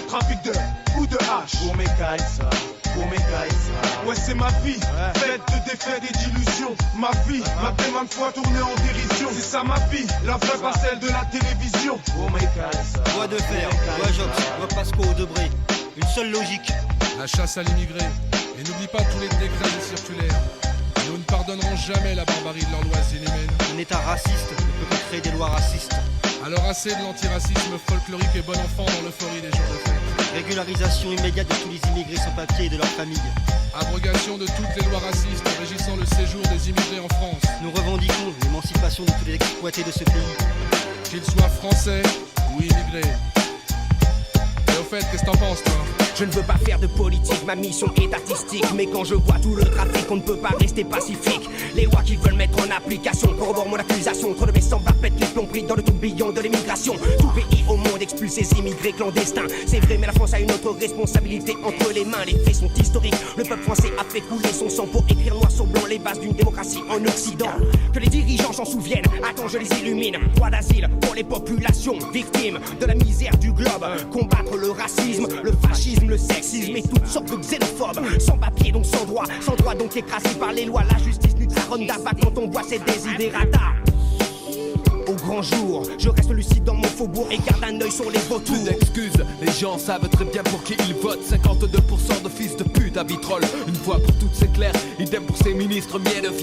Trafic de coups de hache. Pour mes cailles, ça. Pour mes cailles, ça. Ouais, c'est ma vie. Faite de défaites et d'illusions. Ma vie, m'a été maintes fois tournée en dérision. C'est ça ma vie. La vraie, pas celle de la télévision. Pour mes cailles, ça. Loi de fer, loi Jox, loi Pasco, Debré. Une seule logique. La chasse à l'immigré. Et n'oublie pas tous les décrets et circulaires. Nous ne pardonnerons jamais la barbarie de leurs lois inhumaines. Un état raciste ne peut pas créer des lois racistes. Alors assez de l'antiracisme folklorique et bon enfant dans l'euphorie des jours de fête. Régularisation immédiate de tous les immigrés sans papier et de leurs familles. Abrogation de toutes les lois racistes régissant le séjour des immigrés en France. Nous revendiquons l'émancipation de tous les exploités de ce pays. Qu'ils soient français ou immigrés. Et au fait, qu'est-ce que t'en penses toi ? Je ne veux pas faire de politique, ma mission est artistique. Mais quand je vois tout le trafic, on ne peut pas rester pacifique. Les lois qu'ils veulent mettre en application corroborent mon accusation. Trop de mes semblables pètent les plombs pris dans le tourbillon de l'immigration. Tout pays au monde expulse ses immigrés clandestins. C'est vrai, mais la France a une autre responsabilité entre les mains. Les faits sont historiques. Le peuple français a fait couler son sang pour écrire noir sur blanc les bases d'une démocratie en Occident. Que les dirigeants s'en souviennent, attends je les illumine. Droit d'asile pour les populations victimes de la misère du globe. Combattre le racisme, le fascisme, le sexisme et toutes sortes de xénophobes. Sans papier donc sans droit donc écrasé par les lois. La justice nous ronde d'abat quand on voit ses désidérata. Au grand jour, je reste lucide dans mon faubourg et garde un œil sur les vautours. Plus d'excuses, les gens savent très bien pour qui ils votent. 52% de fils de pute à vitrolles. Une fois pour toutes c'est clair, idem pour ces ministres mielleux.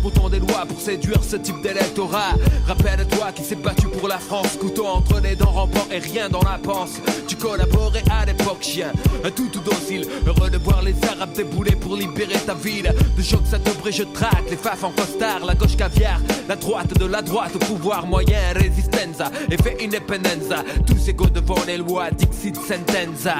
Pourtant des lois pour séduire ce type d'électorat. Rappelle-toi qui s'est battu pour la France. Couteau entre les dents rampant et rien dans la panse. Tu collaborais à l'époque chien, un tout docile. Heureux de voir les arabes débouler pour libérer ta ville. De choc ça te brille, je traque les faf en costard. La gauche caviar, la droite de la droite au pouvoir moyen. citoyen, resistenza, et fait independenza. Tous égaux devant les lois, dixit sentenza.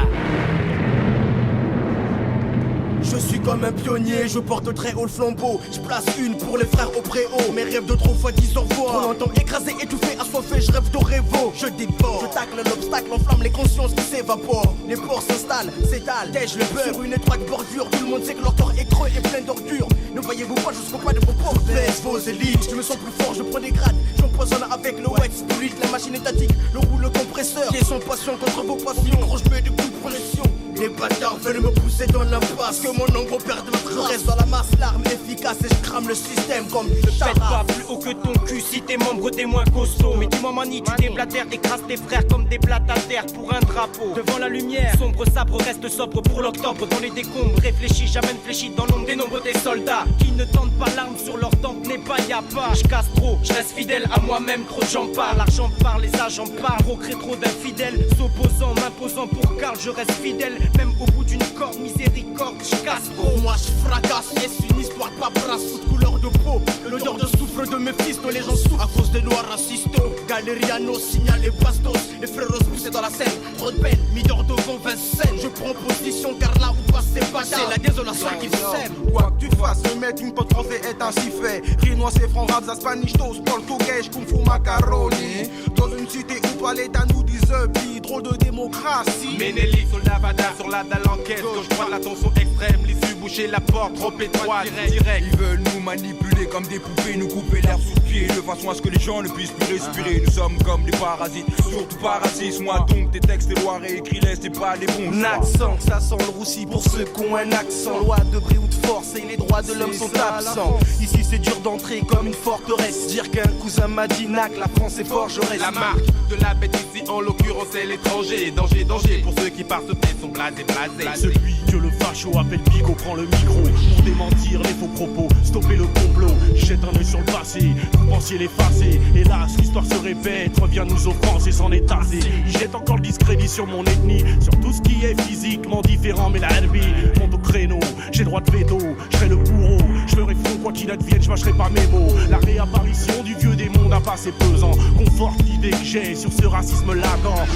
Je suis comme un pionnier, je porte très haut le flambeau. Je place une pour les frères au préau. Mes rêves de trop fois 10 au revoir. Trop longtemps écrasé, étouffé, assoiffé, je rêve d'Orevo. Je déborde, je tacle l'obstacle, enflamme les consciences qui s'évaporent. Les porcs s'installent, s'étalent, tèche le beurre. Sur une étroite bordure, tout le monde sait que leur corps est creux et plein d'ordures. Ne voyez-vous pas jusqu'au pas de vos portes. Baisse vos élites, je me sens plus fort, je prends des grades. J'empoisonne avec le wax, spirit, la machine étatique, le rouleau compresseur. Qui est sans passion contre vos passions, gros je mets des coups de pression. Les bâtards veulent me pousser dans l'impasse. Que mon ombre perde ma trace. Je reste dans la masse, l'arme efficace et je crame le système comme le Pète pas plus haut que ton cul si t'es membre t'es moins costaud. Mais dis-moi mani, tu déblatères, t'écrases tes frères comme des blattes à terre pour un drapeau. Devant la lumière, sombre sabre reste sobre pour l'octobre. Dans les décombres, réfléchis, jamais fléchis dans l'ombre des nombres des soldats. Qui ne tentent pas l'arme sur leur tempe n'est pas y'a pas. Je casse trop, je reste fidèle à moi-même, trop j'en parle. L'argent parle, les agents parlent. Procrée trop d'infidèles, s'opposant, m'imposant pour Karl, je reste fidèle. Même au bout d'une corde, miséricorde, je casse. Pour moi je fracasse, est-ce une histoire de paperasse? Toute couleur de peau, l'odeur de soufre de Mephisto. Les gens souffrent à cause des noirs racistes. Galériano, signal et bastos. Les frérots poussés dans la scène, trop de peine, midor devant Vincennes. Je prends position car là où passe c'est pas c'est la désolation qui sème. Quoi que tu fasses, le mec une pote français est ainsi fait. Rinois c'est franc, rap, spanish, toast, portugais, kung fu, macaroni. Dans une cité où pas l'État nous disent puis drôle de démocratie. Ménéli, soldat Vada sur la dalle enquête. Gauche droite, la tension extrême, l'issue boucher la porte, trop étroite, direct. Ils veulent nous manipuler comme des poupées, nous couper l'air sous le pied de façon à ce que les gens ne puissent plus respirer. Nous sommes comme des parasites, surtout pas racistes. Moi donc tes textes, tes lois réécris-les, c'est pas les bons choix. Accent, ça sent le roussi pour ceux qui ont un accent. Loi de bris ou de force et les droits de l'homme sont absents. Ici c'est dur d'entrer comme une forteresse. Dire qu'un cousin m'a dit nac, la France est forgeresse. La marque de la bête ici en l'occurrence c'est l'étranger. Danger, danger pour ceux qui par ce fait sont blasés, blasés. Celui que le facho appelle Bigot prend le micro pour démentir les faux propos, stopper le complot. Jette un œil sur le passé, vous pensiez l'effacer. Hélas, l'histoire se répète, revient nous offense et s'en est tassé. Il jette encore le discrédit sur mon ethnie, sur tout ce qui est physiquement différent. Mais la herbe monte au créneau, j'ai droit de veto, je serai le bourreau. Je ferai front quoi qu'il advienne, je mâcherai pas mes mots. La réapparition du vieux démon n'a pas ses pesant. Conforte l'idée que j'ai sur ce racisme latent.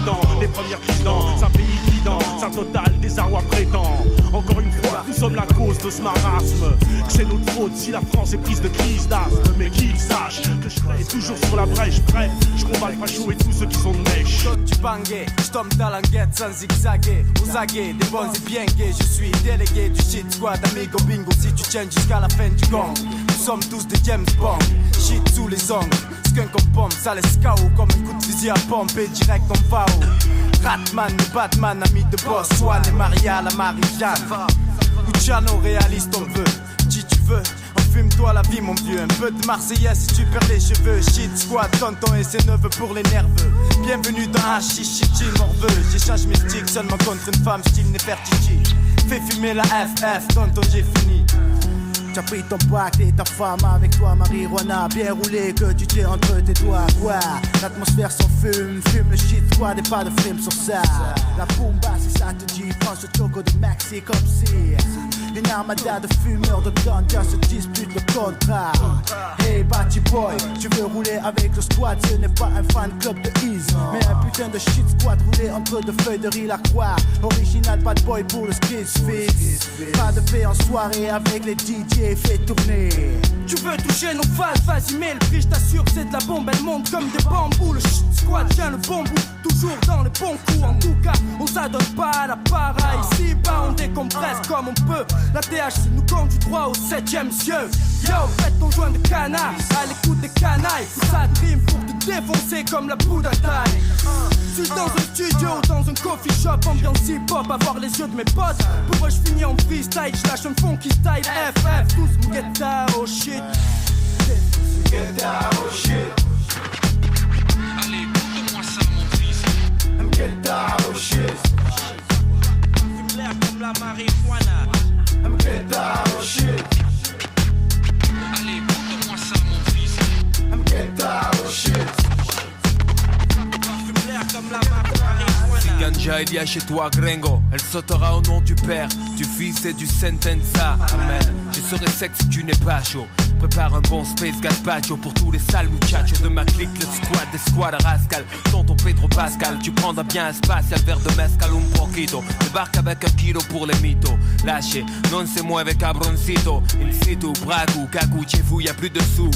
Datant, les premières crises dans un pays guidant, un total désarroi prétend. Encore une fois, nous sommes la cause de ce marasme. Que c'est notre faute si la France est prise de crise d'asthme. Mais qu'ils sachent que je serai toujours sur la brèche. Bref, je combats le facho et tous ceux qui sont de mèche. Saute du bangé, je tombe dans l'enquête sans zigzaguer. Aux aguets, des bons et bien gays. Je suis délégué du shit squad, amigo bingo. Si tu tiens jusqu'à la fin du gang, nous sommes tous des James Bond. Shit sous les ongles, skunk en pompe, ça laisse KO comme un coup de fusil à pompe et direct en FAO. Ratman et Batman, ami de boss, Swan et Maria, la Marie-Jeanne. Luciano, réaliste on veut, si tu veux, enfume-toi la vie mon vieux. Un peu de Marseillaise si tu perds les cheveux. Shit squad, tonton et ses neveux pour les nerveux. Bienvenue dans Hashish, shit, morveux. J'échange mes sticks seulement contre une femme, style Nefertiti. Fais fumer la FF, tonton j'ai fini. T'as pris ton pack et ta femme avec toi, marijuana bien roulé que tu tiens entre tes doigts. Quoi, l'atmosphère s'en fume, fume le shit squad et pas de film sur ça. La bomba si ça te dit, prends ce choco de Maxi comme si une armada de fumeurs de ganja se disputent le contrat. Hey Batty Boy, tu veux rouler avec le squad, ce n'est pas un fan club de Ease, mais un putain de shit squad roulé entre deux feuilles de riz la croix. Original bad boy pour le skis fix. Pas de paix en soirée avec les DJ, fait tourner. Tu veux toucher nos phases, vas-y mets le prix, je t'assure c'est de la bombe, elle monte comme des bambous. Le shit squad tient le bon bout, toujours dans les bons coups. En tout cas, on s'adonne pas à la para. Ici bas on décompresse comme on peut. La THC nous conduit droit au 7ème cieux. Yo, faites ton joint de canard, à l'écoute des canailles. Tout ça dream pour te défoncer comme la poudre à taille. Je suis dans un studio, dans un coffee shop, ambiance hip-hop, avoir les yeux de mes potes. Pour eux je finis en freestyle, je lâche un funky style. FF, tous get down, oh shit. Get down, oh shit. Allez, montre-moi ça mon fils. Get down, oh shit. Fume l'air comme la marijuana. Get down, oh shit. Allez, montre-moi ça mon fils. Get down, oh shit. Fume l'air comme la marijuana. Si ganja il y a chez toi gringo, elle sautera au nom du Père, du Fils et du Sentenza. Amen. Je serai sec si tu n'es pas chaud. Prépare un bon space gazpacho pour tous les sales muchachos de ma clique, le squad des squads rascal. Tonton Pedro Pascal, tu prendras bien un spatial, verre de mezcal un poquito. Débarque avec un kilo pour les mythos. Lâchez, non c'est moi avec cabroncito. In situ, bragu, cagou, chez vous y'a plus de sous.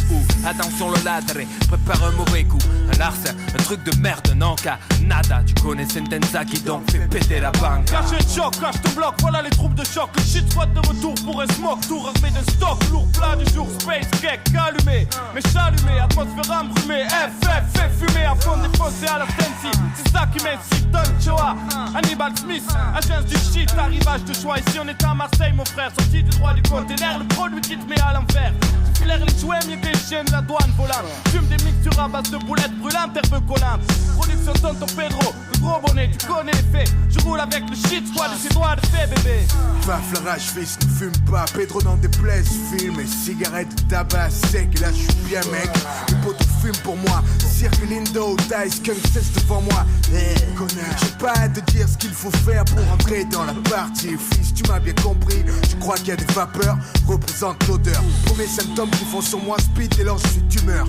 Attention le ladre, prépare un mauvais coup. Un larcin, un truc de merde, non qu'à nada. Tu connais Sentenza qui donc fait péter la banque. Cache le choc, cache ton bloc, voilà les troupes de choc. Le shit squad de retour pour un smoke, tour armé de stock. Lourd plat du jour, space cake, allumé. Mais chalumé, atmosphère embrumée. FF, fait fumer à fond défoncé à la Sensi. C'est ça qui m'incite, Don Choa. Hannibal Smith, agence du shit, arrivage de choix. Ici on est à Marseille mon frère, sorti du droit du container. Le produit qui te met à l'envers. Tu filaires les jouets, mieux que les chiens de la douane volante. Fume des mixtures à base de boulettes brûlantes, herbeux collantes. Production Tonton Pedro, le gros bonnet, tu connais les faits. Je roule avec le shit squad et ses doigts de fait bébé. Paf la rage fils, ne fume pas. Pedro n'en déplaise, filme et cigarette de tabac sec. Et là je suis bien mec, les potos fument pour moi. Cirque Lindo, Dice, Kung cesse devant moi. J'ai pas à te dire ce qu'il faut faire pour entrer dans la partie. Fils, tu m'as bien compris, je crois qu'il y a des vapeurs, représente l'odeur. Premier symptômes qui font sur moi speed et alors je suis d'humeur.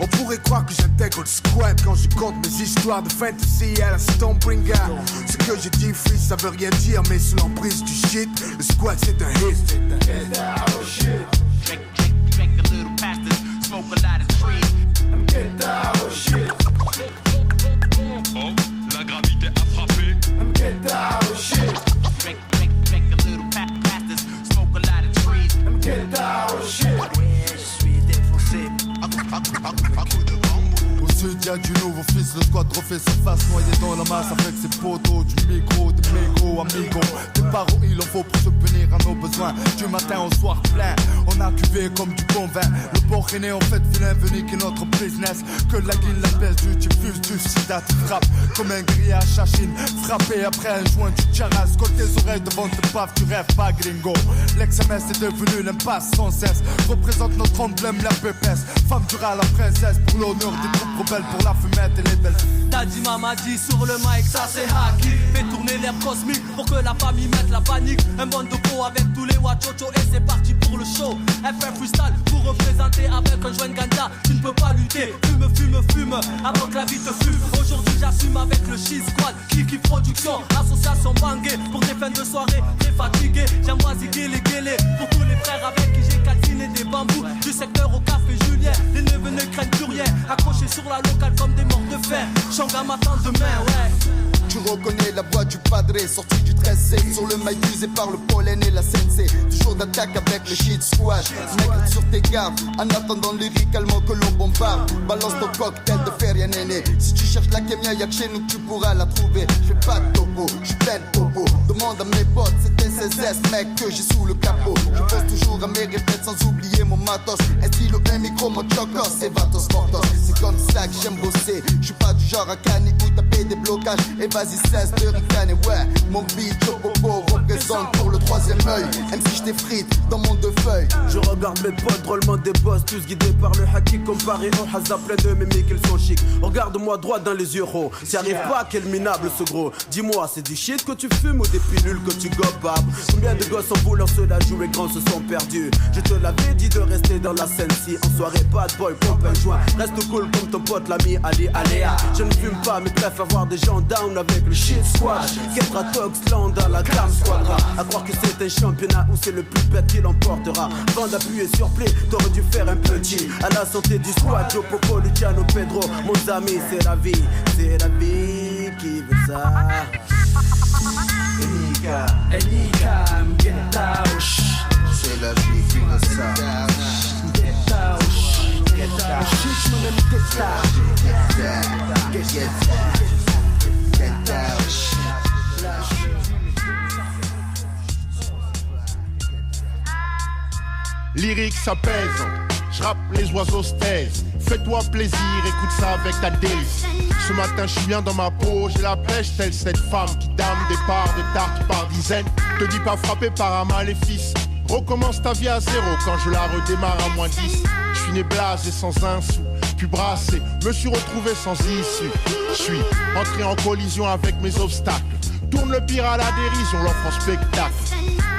On pourrait croire que j'intègre le squad quand je compte mes histoires de fantasy à la Stormbringer. Ce que j'ai dit, fils, ça veut rien dire, mais sous l'emprise du shit, le squad c'est un hit. Oh shit. Drink a little past this, smoke a lot of trees. I'm getting down, oh shit. Oh, la gravité a frappé. I'm getting down, oh shit. Drink a little past this, smoke a lot of trees. I'm getting down, oh shit. Ouais, je suis défoncé. Un coup de bambou. Au sud y'a du nouveau fils, le squad refait surface, noyé dans la masse avec ses poteaux, du micro, des mégos, amigos. Des barreaux, il en faut pour subvenir à nos besoins. Du matin au soir plein, on a cuvé comme du bon vin. Le bon rené en fait vilain venu qui est notre business. Que la guille, la peste, du diffuse, du sida, tu frappes comme un grillage à Chine. Frappé après un joint du charas, colle tes oreilles devant tes baffes, tu rêves pas gringo. L'ex-MS est devenu l'impasse sans cesse. Représente notre emblème, la pépesse. Femme dura la princesse pour l'honneur des troupes rebelles, pour la fumette et les belles. Daddy mama dit sur le mic, ça c'est hacky. Fais tourner l'air cosmique pour que la famille mette la panique. Un bon de peau avec tous les wachocho et c'est parti pour le show. FF freestyle pour représenter avec un joint ganja. Tu ne peux pas lutter, fume avant que la vie te fume. Aujourd'hui j'assume avec le shit squad. Kiki production, association bangée. Pour des fins de soirée, très fatigué. J'aimerais ziguer les guélés pour tous les frères avec qui j'ai calciné des bambous. Du secteur au café Julien, les neveux ne craignent plus rien. Accrochés sur la locale comme des morts de fer. Shanga m'attend demain, ouais. Tu reconnais la voix du padré, sorti du 13C. Sur le maïs usé par le pollen et la sensei. Toujours d'attaque avec le shit squad. Mec sur tes gardes, en attendant lyricalement que l'on bombarde. Balance ton cocktail de fer, y'a néné. Si tu cherches la kémia, y'a que chez nous que tu pourras la trouver. Je fais pas de topo, je plein de popo. Demande à mes potes, c'était SSS, mec, que j'ai sous le capot. Je pense toujours à mes répètes sans oublier mon matos. Un stylo, un micro, mon chocos, c'est Vatos Mortos. C'est comme ça que j'aime bosser. Je suis pas du genre à canner ou taper des blocages. Et vas-y, cesse de ricaner, ouais. Mon beat, Popo, représente pour le troisième œil. Même si je t'effrite dans mon deux feuilles. Je regarde mes potes, drôlement des boss, tous guidés par le haki. Comparé au hasard, plein de mémiques, ils sont chics. Regarde-moi droit dans les yeux, oh. T'y arrives pas, quel minable ce gros. Dis-moi, c'est du shit que tu fumes ou des pilules que tu gobes? Combien de gosses en voulant se la jouer grands se sont perdus? Je te l'avais dit de rester dans la scène si en soirée, bad boy, pompe un joint. Reste cool comme ton pote, l'ami Ali Aléa. Je ne fume pas, mais préfère avoir des gens down avec le shit squad. Ketra Toxland dans la gamme squadra. À croire que c'est un championnat où c'est le plus bête qui l'emportera. Avant d'appuyer sur play, t'aurais dû faire un petit. À la santé du squad, Joe Popo, Luciano Pedro. Mon ami, c'est la vie qui veut ça. Enika, get out. C'est la vie qui veut ça. Get out, get out. Shit, mon ami, get out. Get out. Lyrique ça pèse, j'rappe les oiseaux se taisent. Fais-toi plaisir, écoute ça avec ta délice. Ce matin je suis bien dans ma peau, j'ai la pêche telle cette femme qui dame des parts de tarte par dizaines. Te dis pas frappé par un maléfice. Recommence ta vie à zéro quand je la redémarre à moins 10. Je suis né blasé sans un sou, puis brassé, me suis retrouvé sans issue. Je suis entré en collision avec mes obstacles. Tourne le pire à la dérision, l'offre en spectacle.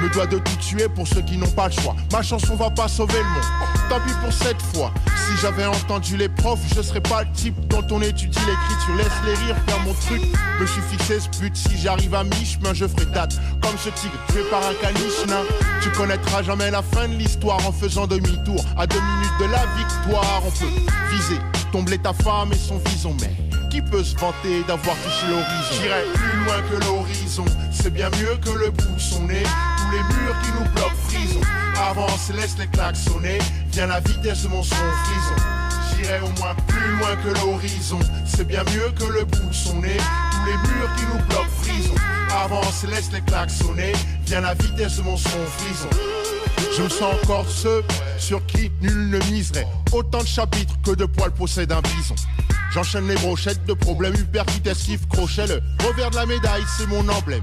me dois de tout tuer pour ceux qui n'ont pas le choix. Ma chanson va pas sauver le monde, tant pis pour cette fois. Si j'avais entendu les profs, je serais pas le type dont on étudie l'écriture. Laisse-les rire, faire mon truc. Me suis fixé ce but, si j'arrive à mi-chemin, je ferai date. Comme ce tigre tué par un caniche nain. Tu connaîtras jamais la fin de l'histoire en faisant demi-tour. À 2 minutes de la victoire, on peut viser, tomber ta femme et son vison. Mais qui peut se vanter d'avoir touché l'horizon? J'irai plus loin que l'horizon, c'est bien mieux que le bout de son nez. Tous les murs qui nous bloquent, frisons. Avance, laisse les claques sonner. Viens la vitesse de mon son, frison. J'irai au moins plus loin que l'horizon, c'est bien mieux que le bout de son nez. Tous les murs qui nous bloquent, frisons. Avance, laisse les claques sonner. Viens la vitesse de mon son, frison. Je me sens encore ceux sur qui nul ne miserait. Autant de chapitres que de poils possède un bison. J'enchaîne les brochettes de problèmes, hyper vite esquive, crochet. Le revers de la médaille, c'est mon emblème.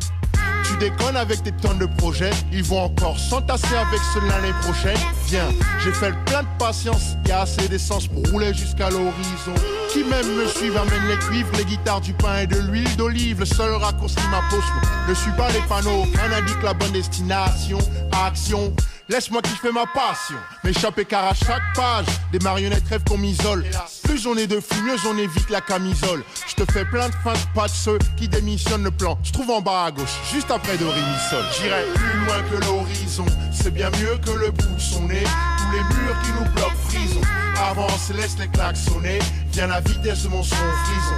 Tu déconnes avec tes tonnes de projets, ils vont encore s'entasser avec ceux de l'année prochaine. Viens, j'ai fait le plein de patience, y a assez d'essence pour rouler jusqu'à l'horizon. Qui même me suivent amène les cuivres, les guitares, du pain et de l'huile d'olive. Le seul raccourci m'impose, ne suis pas les panneaux, aucun indique la bonne destination. Action, laisse-moi kiffer ma passion, m'échapper car à chaque page, des marionnettes rêvent qu'on m'isole. Plus on est de fous, mieux on évite la camisole. Je te fais plein de feintes, pas de ceux qui démissionnent le plan. Je trouve en bas à gauche, juste après do, ré, mi, sol. J'irai plus loin que l'horizon, c'est bien mieux que le bout de son nez. Tous les murs qui nous bloquent, frisons. Avance, laisse les claques sonner. Viens la vitesse de mon son, frison.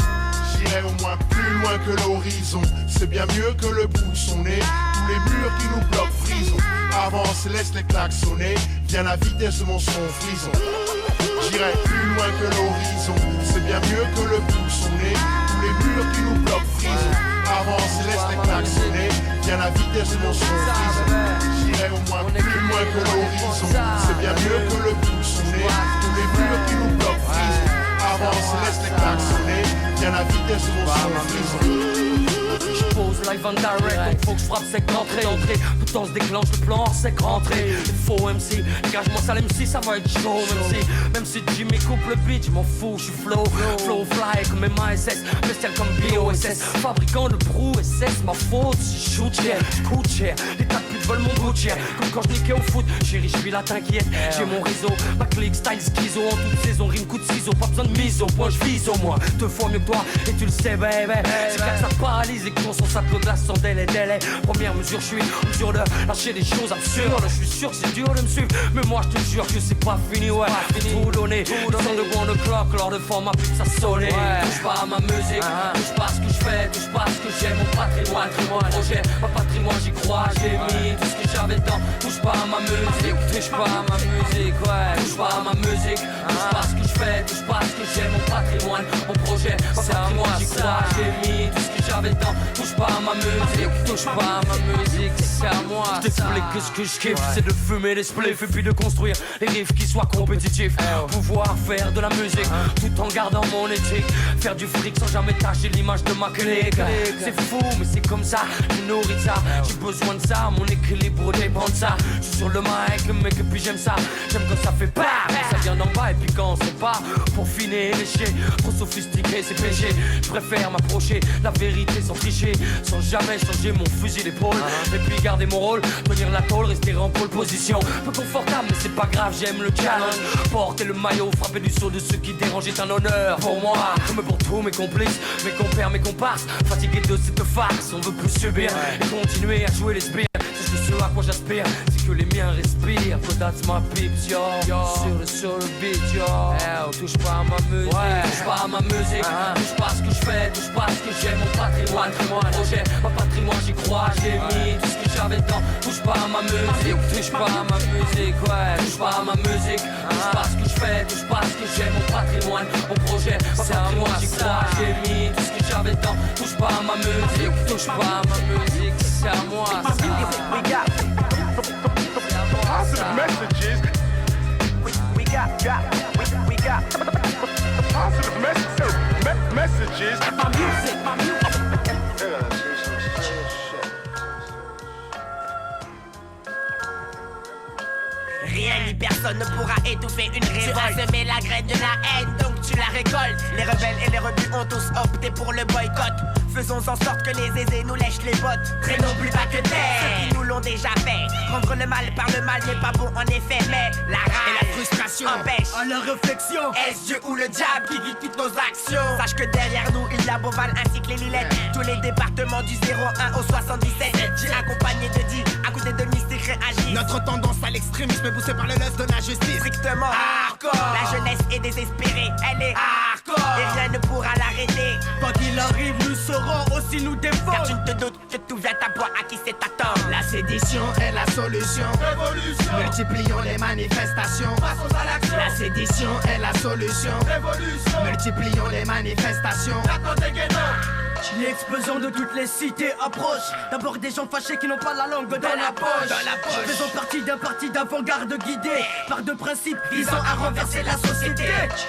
J'irai au moins plus loin que l'horizon, c'est bien mieux que le bout de son nez. Tous les murs qui nous bloquent, frisons. Avance, laisse les claques sonner. Viens la vitesse de mon son, frison. J'irai plus loin que l'horizon, c'est bien mieux que le bout de son nez. Tous les murs qui nous bloquent, frisons. Avance, laisse les claques sonner. Viens la vitesse de mon son, frison. J'irai au moins plus loin que l'horizon, c'est bien mieux que le bout de son nez. Tous les murs qui nous bloquent, frisons. Avance, laisse les claques sonner. Viens la vitesse de mon son, frison. Je pose live en direct, donc faut que je frappe sec d'entrée. Tout le temps se déclenche le plan hors sec rentré. Faux MC, dégage-moi ça l'MC, ça va être chaud. Même si Jimmy coupe le beat, je m'en fous, je suis flow fly comme MASS, bestial comme BOSS. Fabricant de brou SS, ma faute, si je shoot cher, coûte cher. Les tas de putes veulent mon bout de cher, comme quand je niquais au foot. Chérie, je suis là, t'inquiète, j'ai mon réseau. Ma clique, style, schizo, en toute saison, rime, coup de ciseaux. Pas besoin de mise au point, je vise au moins 2 fois mieux que toi, et tu le sais, baby. C'est clair que ça paralyse et qu'on s'en sac de glace sans délai. Première mesure, je suis en mesure de lâcher des choses absurdes. Je suis sûr que c'est dur de me suivre, mais moi je te jure que c'est pas fini, ouais. Tout donner, sans de bon de clock, lors de format plus que ça sonner. Touche pas à ma musique, touche pas à ce que je fais, touche pas à ce que j'aime, mon patrimoine, mon projet, ma patrimoine, j'y crois, j'ai mis tout ce que j'avais dedans. Touche pas à ma musique, touche pas à ma musique, ouais. Touche pas à ma musique, touche pas à ce que je fais, touche pas à ce que j'aime, mon patrimoine, mon projet, ma patrimoine, j'y crois, j'ai mis tout ce que j'avais dedans. Touche pas à ma musique, touche pas à ma musique, c'est à moi. Je défoule que ce que je kiffe, c'est de fumer les spliffs et puis de construire les riffs qui soient compétitifs. Pouvoir faire de la musique tout en gardant mon éthique. Faire du fric sans jamais tâcher l'image de ma clique. C'est fou, mais c'est comme ça, je nourris ça. J'ai besoin de ça, mon équilibre dépend de ça. Je suis sur le mic, le mec, et puis j'aime ça. J'aime quand ça fait bam, ça vient d'en bas et puis quand c'est pas pour finir lécher. Trop sophistiqué, c'est péché. Je préfère m'approcher la vérité sans tricher, sans jamais changer mon fusil d'épaule. Et puis garder mon rôle, tenir la tôle, rester en pole position. Peu confortable mais c'est pas grave, j'aime le challenge. Porter le maillot, frapper du saut de ceux qui dérangent est un honneur pour moi, comme pour tous mes complices, mes compères, mes comparses. Fatigué de cette farce, on veut plus subir et continuer à jouer les sbires. C'est ce à quoi j'aspire, c'est que les miens respirent. So that's my peeps, yo. Sur le beat, yo. Touche pas à ma musique, touche pas à ma musique. Touche pas à ce que je fais, touche pas à ce que j'aime, mon patrimoine, mon projet, ma patrimoine, j'y crois, j'ai mis tout ce que j'avais dedans. Touche pas à ma musique, touche pas à ma musique, ouais. Touche pas à ma musique, touche pas à ce que je fais, touche pas à ce que j'aime, mon patrimoine, mon projet, ma patrimoine, j'y crois, j'ai mis tout ce que j'avais dedans. Touche pas à ma musique, touche pas à ma musique, c'est à moi, We got positive messages. We got positive messages. My music. Rien ni personne ne pourra étouffer une révolte. Tu as semé la graine de la haine, donc tu la récoltes. Les rebelles et les rebus ont tous opté pour le boycott. Faisons en sorte que les aisés nous lèchent les bottes. Traînons plus bas que terre. Ceux qui nous l'ont déjà fait. Prendre le mal par le mal n'est pas bon en effet. Mais la rage et la frustration empêchent à la réflexion. Est-ce Dieu ou le diable qui guide toutes nos actions? Sache que derrière nous il y a Beauval ainsi que les Lilettes. Tous les départements du 01 au 77. J'ai accompagné de 10 à côté de mystiques réagissent. Notre tendance à l'extrémisme est poussée par le lust de la justice. Strictement hardcore. La jeunesse est désespérée, elle est hardcore. Et rien ne pourra l'arrêter. Quoi qu'il arrive, nous saurons aussi nous défendre. Car tu ne te doutes que tout vient à boire à qui c'est attendre. La sédition est la solution. Révolution. Multiplions les manifestations. Passons à l'action. La sédition est la solution. Révolution. Multiplions les manifestations. L'explosion de toutes les cités approche. D'abord des gens fâchés qui n'ont pas la langue dans la poche. Faisons partie d'un parti d'avant-garde guidé par deux principes visant à renverser la société.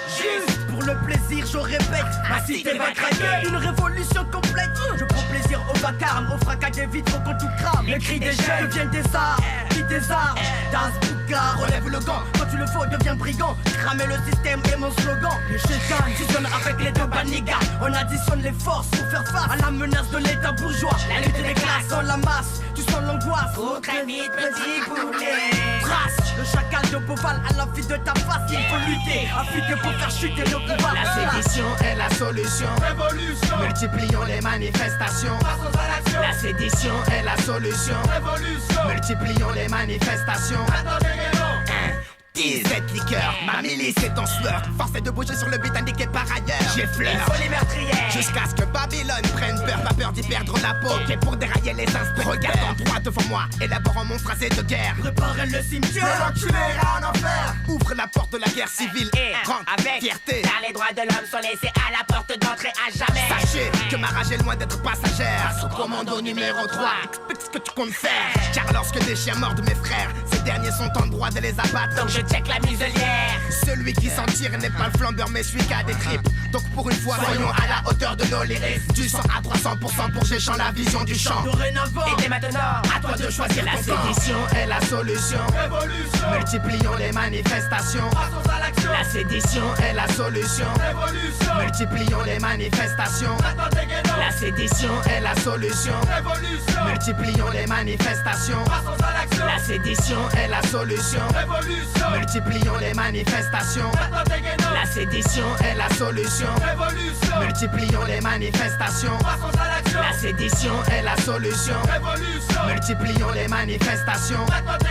Juste pour le plaisir, je répète, ma cité va craquer. Une révolution complète. Je prends plaisir au vacarme, au fracas des vitres quand tout crame. Les cris des jeunes deviennent des arts, vite des arts. Das Bouka, relève le gant. Quand tu le faut, deviens brigand. Cramer le système est mon slogan. Le chétan fusionne avec les deux banigas. On additionne les forces pour faire face à la menace de l'état bourgeois. La lutte des classes dans la masse, tu sens l'angoisse. Faut très vite, petit boulet. Trace le chacal de Beauval à la vie de ta face. Il faut lutter, affûter pour faire chuter le pouvoir. La sédition est la solution. Révolution. Multiplions les manifestations. Passons à l'action. La sédition est la solution. Révolution. Multiplions les manifestations. Attendez, Cette liqueur, ma milice est en sueur. Force est de bouger sur le but indiqué par ailleurs. J'effleure, il faut les meurtrières. jusqu'à ce que Babylone prenne peur. Pas peur d'y perdre la peau, qui est pour dérailler les inspecteurs. Regarde en droit devant moi, élaborant mon phrasé de guerre. Préparez le cimetière, l'enculé ira en enfer. Ouvre la porte de la guerre civile Et rentre avec fierté. car les droits de l'homme sont laissés à la porte d'entrée à jamais. Sachez que ma rage est loin d'être passagère. Sous commando numéro 3, explique ce que tu comptes faire. Car lorsque des chiens mordent mes frères, ces derniers sont en droit de les abattre. Donc je check la muselière. Celui qui s'en tire n'est pas le flambeur mais celui qui a des tripes. Donc pour une fois soyons à la hauteur de nos lyrics. Du 100 à 300% pour Géchant la vision du champ. Dorénavant, et dès maintenant, à toi de choisir. La sédition est la solution. Révolution. Multiplions les manifestations. Passons à l'action. La sédition est la solution. Révolution. Multiplions les manifestations. Attendez, La sédition est la solution. Révolution. Multiplions les manifestations. Passons à l'action. La sédition est la solution. Révolution. Multiplions les manifestations. Attendez, La sédition est la solution. Révolution. Multiplions les manifestations. Passons à l'action. La sédition est la solution. Révolution. Multiplions les manifestations. Attendez,